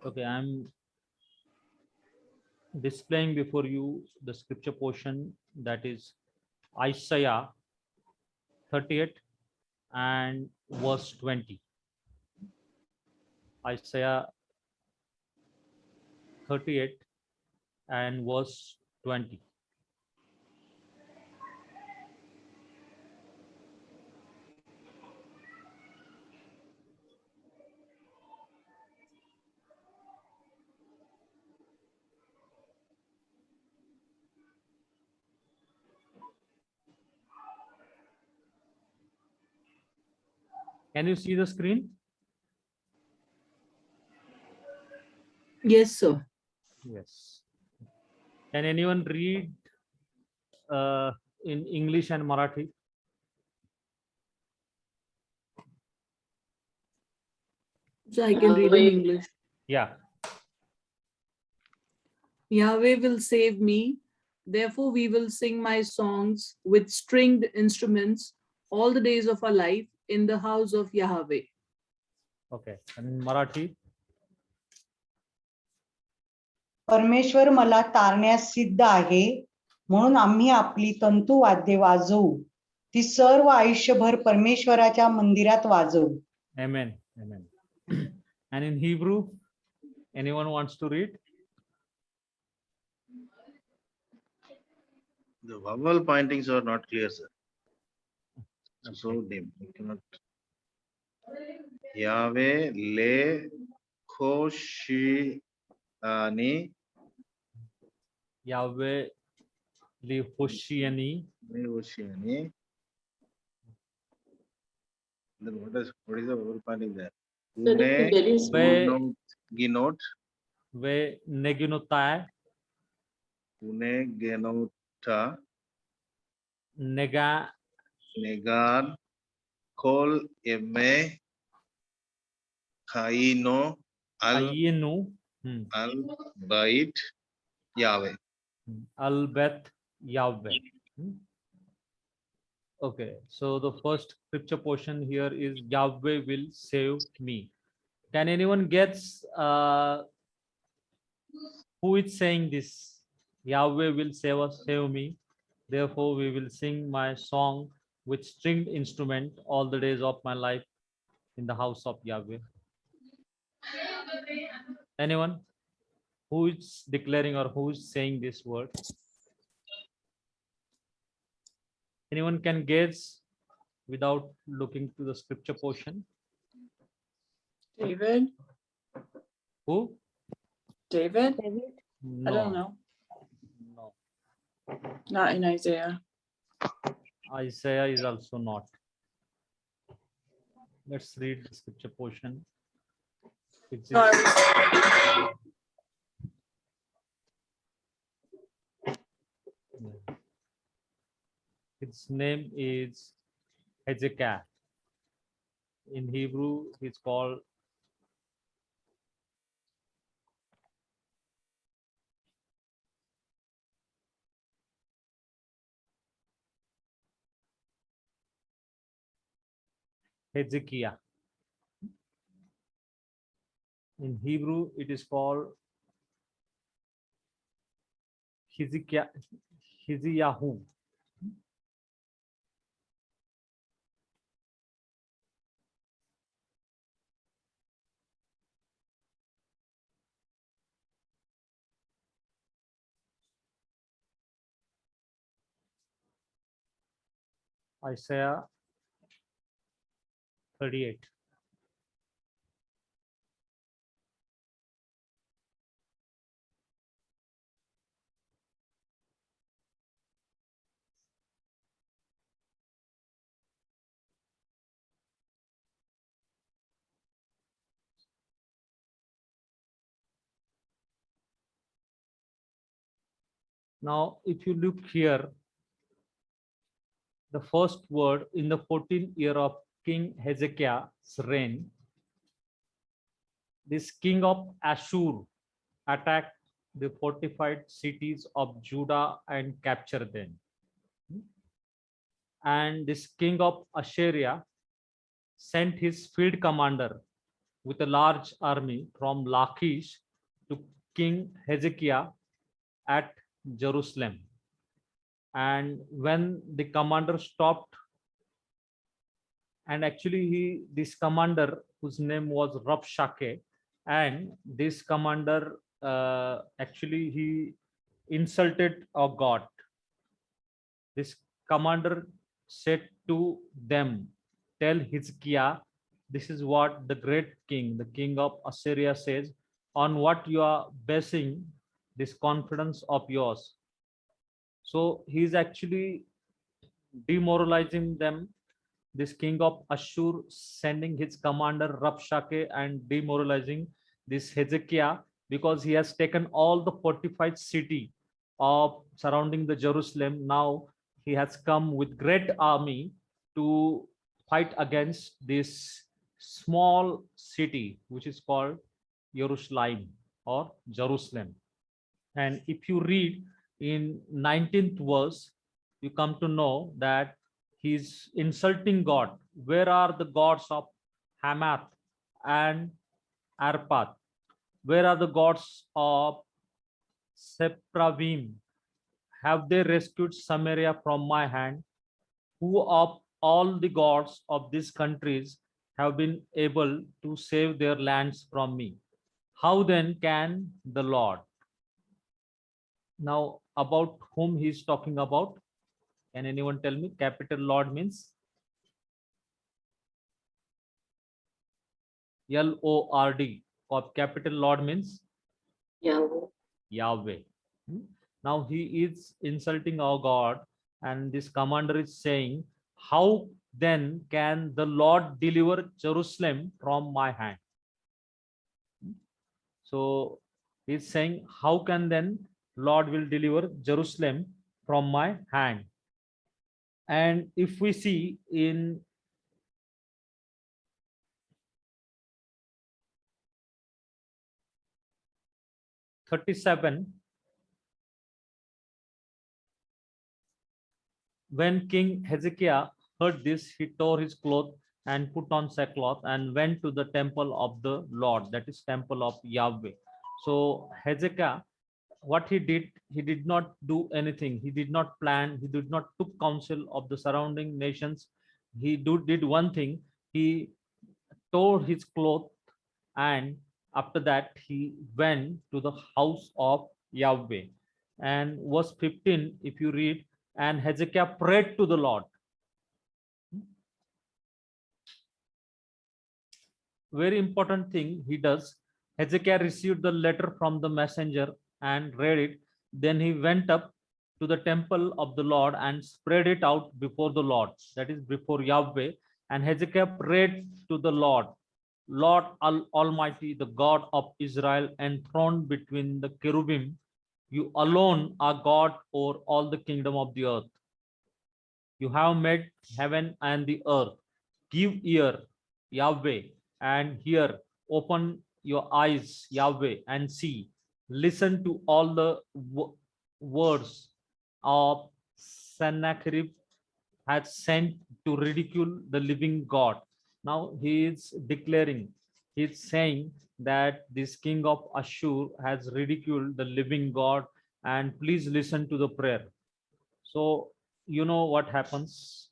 Okay, I'm displaying before you the scripture portion, that is Isaiah 38 and verse 20. Isaiah 38 and verse 20. Can you see the screen? Yes, sir. Yes. Can anyone read in English and Marathi? So I can read in Wait. English. Yeah. Yahweh will save me. Therefore, we will sing my songs with stringed instruments all the days of our life in the house of Yahweh. Okay. And Marathi? परमेश्वर मला तारण्यास सिद्ध आहे, म्हणून आम्ही आपली तंतुवाद्ये वाजवू. ती सर्व आयुष्यभर परमेश्वराच्या मंदिरात वाजवू. Amen. Amen. And in Hebrew, anyone wants to read? The vowel pointings are not clear, sir. So dim. I cannot. Yahweh le koshi ani Yahweh li Hoshiani. Oceani. Then what is the vowel pointing there? So it's Une very small. Ve ginot, ve neginutai une genota, nega negan, kol eme, kaino, al ayinu al bait, Yahweh. al bet Yahweh. Okay, so the first scripture portion here is Yahweh will save me. Can anyone guess who is saying this? Yahweh will save us, save me. Therefore, we will sing my song with stringed instrument all the days of my life in the house of Yahweh. Anyone who is declaring or who is saying this word? Anyone can guess without looking to the scripture portion? David? Who? David? No. I don't know. No. Not in Isaiah. Isaiah is also not. Let's read the scripture portion. It's No, I Its name is Hezekiah. In Hebrew, it's called Hezekiah. In Hebrew, it is called Hezekiah, Hezekiahu. Isaiah 38. Now, if you look here, the first word in the 14th year of King Hezekiah's reign, this king of Ashur attacked the fortified cities of Judah and captured them. And this king of Assyria sent his field commander with a large army from Lachish to King Hezekiah at Jerusalem. And when the commander stopped, and actually this commander whose name was Rabshakeh, and this commander actually he insulted our God. This commander said to them, tell Hezekiah, this is what the great king, the king of Assyria says, on what you are basing this confidence of yours. So he is actually demoralizing them. This king of Ashur sending his commander Rabshakeh and demoralizing this Hezekiah, because he has taken all the fortified city of surrounding the Jerusalem. Now he has come with great army to fight against this small city, which is called Jerusalem or Jerusalem. And if you read in 19th verse, you come to know that he's insulting God. Where are the gods of Hamath and Arpad? Where are the gods of Sepharvaim? Have they rescued Samaria from my hand? Who of all the gods of these countries have been able to save their lands from me? How then can the Lord? Now, about whom he is talking about? Can anyone tell me? Capital Lord means Lord. Capital Lord means Yahweh. Yahweh. Now he is insulting our God, and this commander is saying, how then can the Lord deliver Jerusalem from my hand? So he's saying, how can then Lord will deliver Jerusalem from my hand? And if we see in (37), when King Hezekiah heard this, he tore his cloth and put on sackcloth and went to the temple of the Lord, that is temple of Yahweh. So Hezekiah, what he did not do anything. He did not plan. He did not took counsel of the surrounding nations. He did one thing. He tore his cloth, and after that he went to the house of Yahweh. And verse 15, if you read, and Hezekiah prayed to the Lord. Very important thing he does. Hezekiah received the letter from the messenger and read it. Then he went up to the temple of the Lord and spread it out before the Lord, that is before Yahweh. And Hezekiah prayed to the Lord, Lord Almighty, the God of Israel, enthroned between the cherubim, you alone are God over all the kingdom of the earth. You have made heaven and the earth. Give ear, Yahweh, and hear. Open your eyes, Yahweh, and see. Listen to all the words of Sennacherib had sent to ridicule the living God. Now he is declaring, he is saying that this king of Ashur has ridiculed the living God, and please listen to the prayer. So you know what happens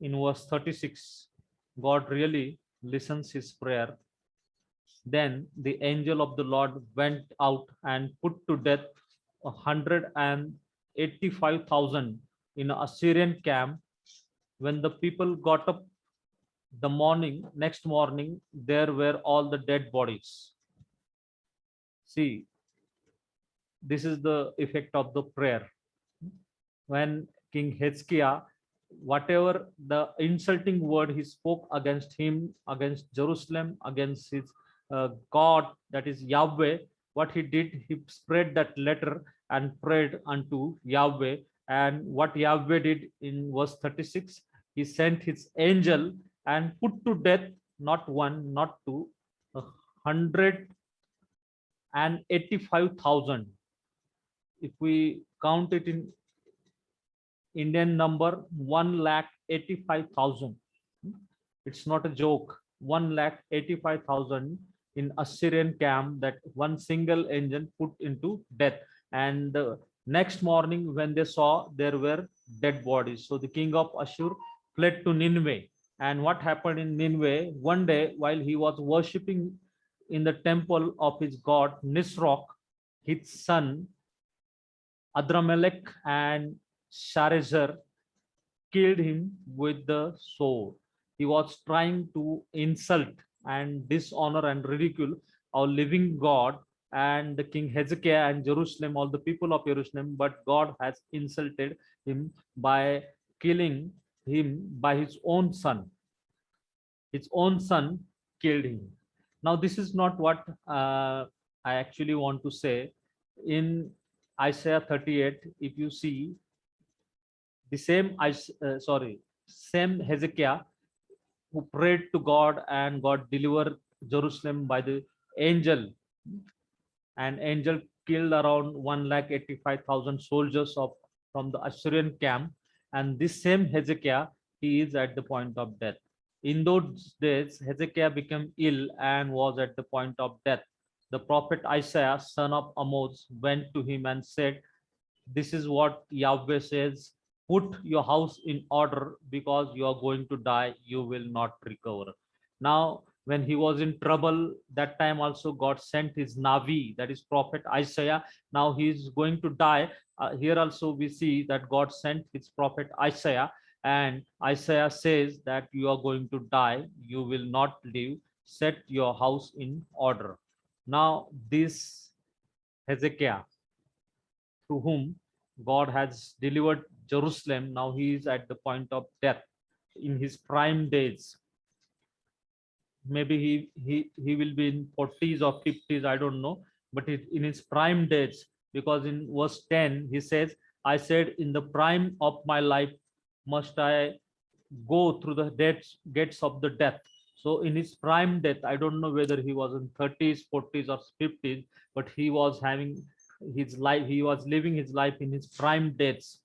in verse 36. God really listens his prayer. Then the angel of the Lord went out and put to death 185,000 in an Assyrian camp. When the people got up next morning, there were all the dead bodies. See, this is the effect of the prayer. When King Hezekiah, whatever the insulting word he spoke against him, against Jerusalem, against his God, that is Yahweh, what he did, he spread that letter and prayed unto Yahweh. And what Yahweh did in verse 36, he sent his angel and put to death not one, not two, 185,000. If we count it in Indian number, 185,000. It's not a joke. 185,000 in Assyrian camp that one single engine put into death. And the next morning when they saw, there were dead bodies. So the king of Ashur fled to Nineveh. And what happened in Nineveh? One day while he was worshipping in the temple of his god Nisroch, his son Adramelech and Sharezer killed him with the sword. He was trying to insult and dishonor and ridicule our living God and the King Hezekiah and Jerusalem, all the people of Jerusalem, but God has insulted him by killing him by his own son. His own son killed him. Now, this is not what I actually want to say. In Isaiah 38, if you see, the same Hezekiah who prayed to God and God delivered Jerusalem by the angel, and angel killed around 185,000 soldiers of from the Assyrian camp, and this same Hezekiah, he is at the point of death. In those days, Hezekiah became ill and was at the point of death. The prophet Isaiah, son of Amos, went to him and said, "This is what Yahweh says, put your house in order because you are going to die, you will not recover." Now, when he was in trouble, that time also God sent his Navi, that is prophet Isaiah. Now he is going to die. Here also we see that God sent his prophet Isaiah, and Isaiah says that you are going to die, you will not live, set your house in order. Now this Hezekiah, to whom God has delivered Jerusalem, now he is at the point of death in his prime days. Maybe he will be in 40s or 50s, I don't know, but in his prime days, because in verse 10 he says, "I said, in the prime of my life must I go through the gates of the death." So in his prime death, I don't know whether he was in 30s, 40s, or 50s, but he was having his life, he was living his life in his prime days.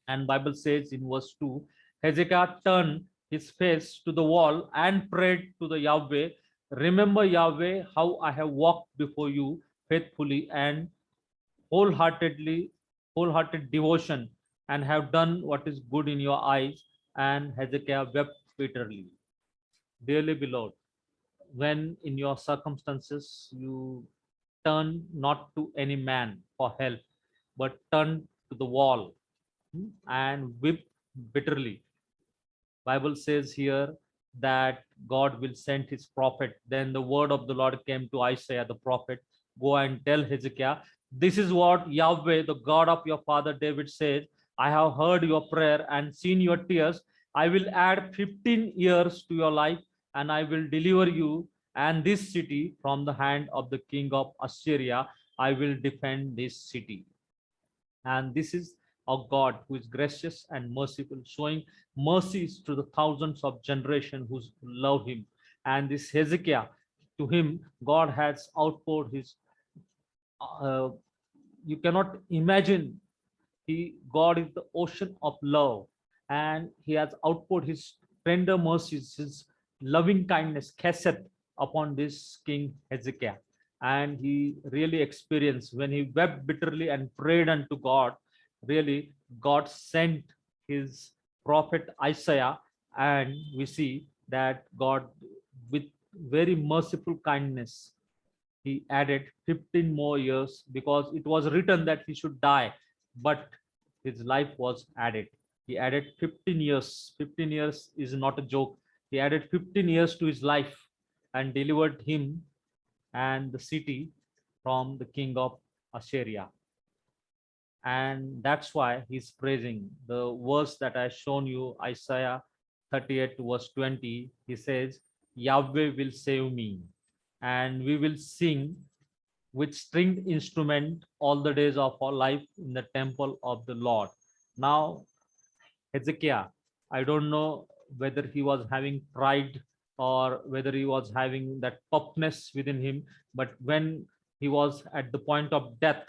And Bible says in verse 2, Hezekiah turned his face to the wall and prayed to the Yahweh, "Remember, Yahweh, how I have walked before you faithfully and wholehearted devotion, and have done what is good in your eyes." And Hezekiah wept bitterly. Dearly beloved, when in your circumstances you turn not to any man for help, but turn to the wall, and weep bitterly. Bible says here that God will send his prophet. Then the word of the Lord came to Isaiah the prophet, "Go and tell Hezekiah, this is what Yahweh, the God of your father David says, I have heard your prayer and seen your tears. I will add 15 years to your life, and I will deliver you and this city from the hand of the king of Assyria. I will defend this city." And this is a God who is gracious and merciful, showing mercies to the thousands of generations who love him. And this Hezekiah, to him God has outpoured his uh, you cannot imagine. God is the ocean of love, and he has outpoured his tender mercies, his loving kindness, chesed, upon this king Hezekiah. And he really experienced, when he wept bitterly and prayed unto God, really God sent his prophet Isaiah, and we see that God, with very merciful kindness, he added 15 more years, because it was written that he should die, but his life was added. He added 15 years. 15 years is not a joke. He added 15 years to his life and delivered him and the city from the king of Assyria. And that's why he's praising. The verse that I shown you, Isaiah 38 verse 20, he says, "Yahweh will save me, and we will sing with stringed instrument all the days of our life in the temple of the Lord." Now, Hezekiah, I don't know whether he was having pride or whether he was having that puffness within him, but when he was at the point of death,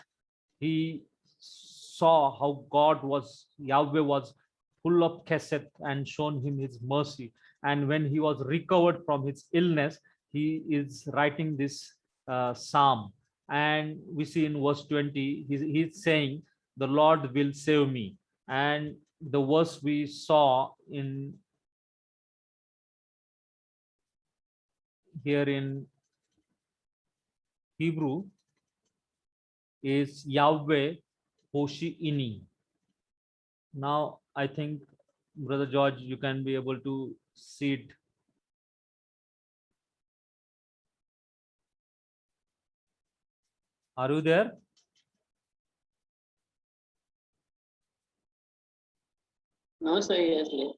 he saw how Yahweh was full of chesed and shown him his mercy. And when he was recovered from his illness, he is writing this psalm. And we see in verse 20, he's saying, "The Lord will save me." And the verse we saw in here in Hebrew, is Yahweh Hoshiini. Now, I think, Brother George, you can be able to see it. Are you there? No, seriously.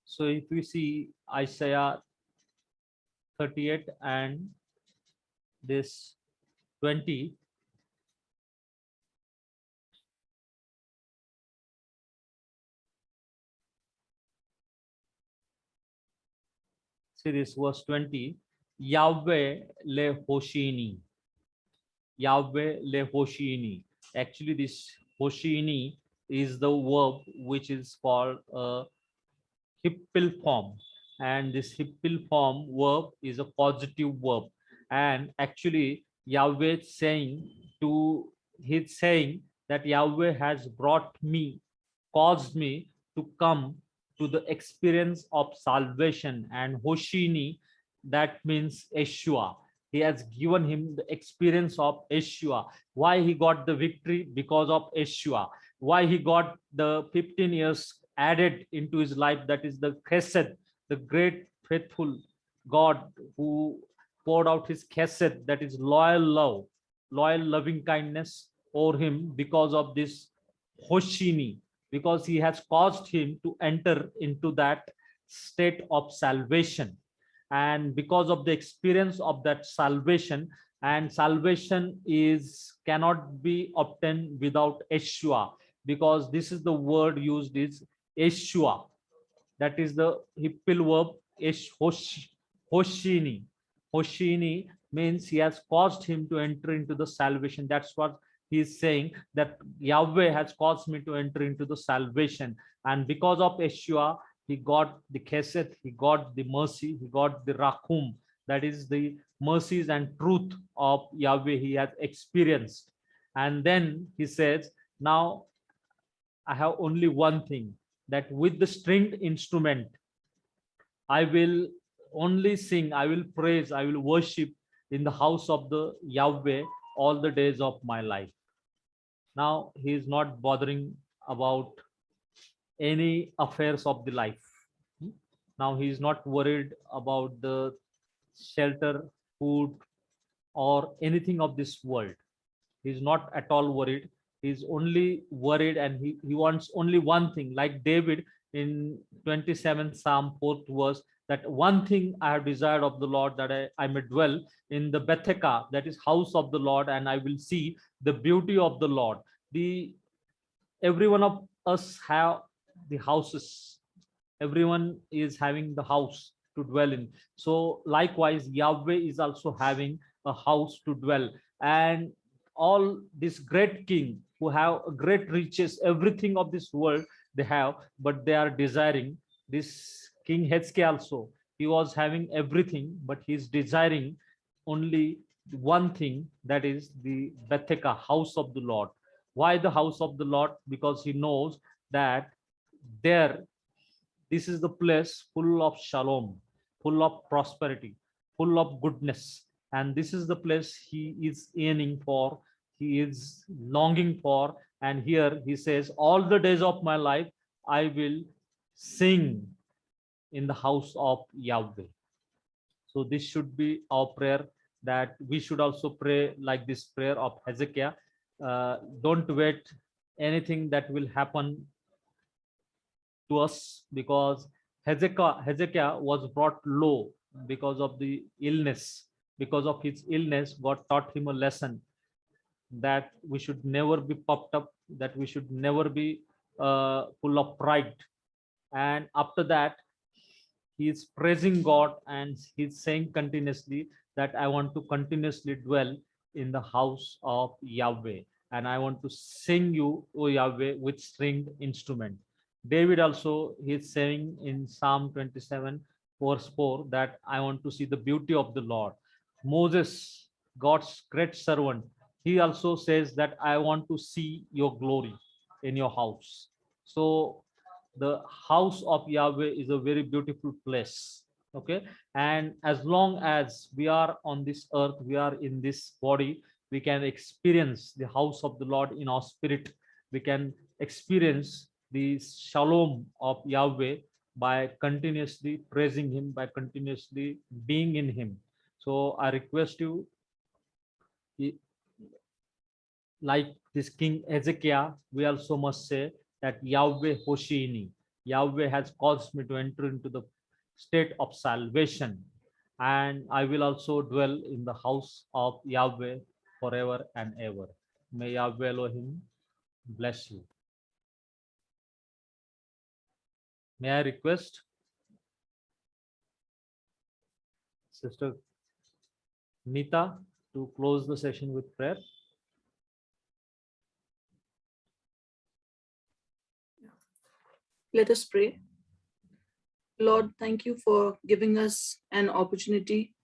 So if we see Isaiah 38 and this 20, see this verse 20, Yahweh le Hoshini. Yahweh le Hoshini. Actually, this Hoshini is the verb which is called hippil form, and this hippil form verb is a positive verb. And actually, Yahweh saying to he's saying that Yahweh has brought me, caused me to come to the experience of salvation. And Hoshini, that means Yeshua. He has given him the experience of Yeshua. Why he got the victory? Because of Yeshua. Why he got the 15 years added into his life? That is the chesed, the great faithful God who poured out his chesed, that is loyal love, loyal loving kindness over him, because of this Hoshini, because he has caused him to enter into that state of salvation. And because of the experience of that salvation, and salvation is cannot be obtained without Yeshua, because this is the word used is Yeshua. That is the hippil verb Hoshini. Hoshini means he has caused him to enter into the salvation. That's what he is saying, that Yahweh has caused me to enter into the salvation. And because of Yeshua, he got the chesed, he got the mercy, he got the rakum, that is the mercies and truth of Yahweh he has experienced. And then he says, now I have only one thing, that with the stringed instrument, I will only sing, I will praise, I will worship in the house of the Yahweh all the days of my life. Now he is not bothering about any affairs of the life. Now he is not worried about the shelter, food, or anything of this world. He's not at all worried. He's only worried, and he wants only one thing, like David in 27 Psalm 4th verse, that one thing I have desired of the Lord, that I may dwell in the Betheka, that is house of the Lord, and I will see the beauty of the Lord. Every one of us have the houses. Everyone is having the house to dwell in. So likewise, Yahweh is also having a house to dwell. And all this great king who have great riches, everything of this world they have, but they are desiring this King Hezekiah also. He was having everything, but he's desiring only one thing, that is the Betheka, house of the Lord. Why the house of the Lord? Because he knows that there, this is the place full of shalom, full of prosperity, full of goodness. And this is the place he is yearning for, he is longing for. And here he says, all the days of my life, I will sing in the house of Yahweh. So this should be our prayer, that we should also pray like this prayer of Hezekiah. Don't wait anything that will happen to us, because Hezekiah was brought low because of the illness. Because of his illness, God taught him a lesson, that we should never be puffed up, that we should never be full of pride. And after that, he is praising God, and he's saying continuously that I want to continuously dwell in the house of Yahweh, and I want to sing you, O Yahweh, with stringed instrument. David also, he is saying in Psalm 27 verse 4, that I want to see the beauty of the Lord. Moses, God's great servant, he also says that I want to see your glory in your house. So the house of Yahweh is a very beautiful place. Okay, and as long as we are on this earth, we are in this body, we can experience the house of the Lord in our spirit. We can experience the shalom of Yahweh by continuously praising him, by continuously being in him. So I request you, like this King Hezekiah, we also must say that Yahweh Hoshini, Yahweh has caused me to enter into the state of salvation, and I will also dwell in the house of Yahweh forever and ever. May Yahweh Elohim bless you. May I request Sister Nita to close the session with prayer? Let us pray. Lord, thank you for giving us an opportunity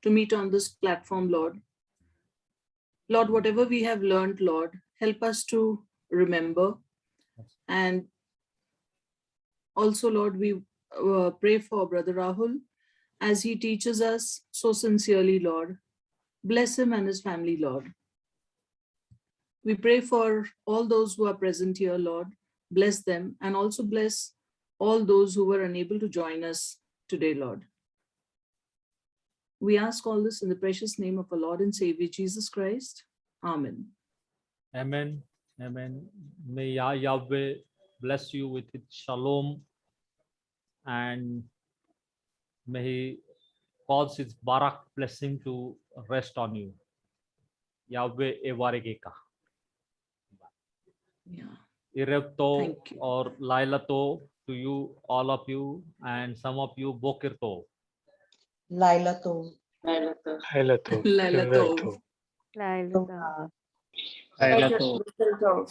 to meet on this platform, Lord. Lord, whatever we have learned, Lord, help us to remember. And also, Lord, we pray for Brother Rahul as he teaches us so sincerely, Lord. Bless him and his family, Lord. We pray for all those who are present here, Lord. Bless them, and also bless all those who were unable to join us today, Lord. We ask all this in the precious name of our Lord and Savior, Jesus Christ. Amen. Amen. Amen. May Yahweh bless you with its shalom, and may he cause his barak blessing to rest on you. Yahweh evaregeka. Yeah. Irevto Thank you. or Lailato to you, all of you, and some of you Bokirto. Laila to. Laila Tov. Laila Tov. Laila Tov. Laila Tov. uh, Laila Tov. Laila Tov.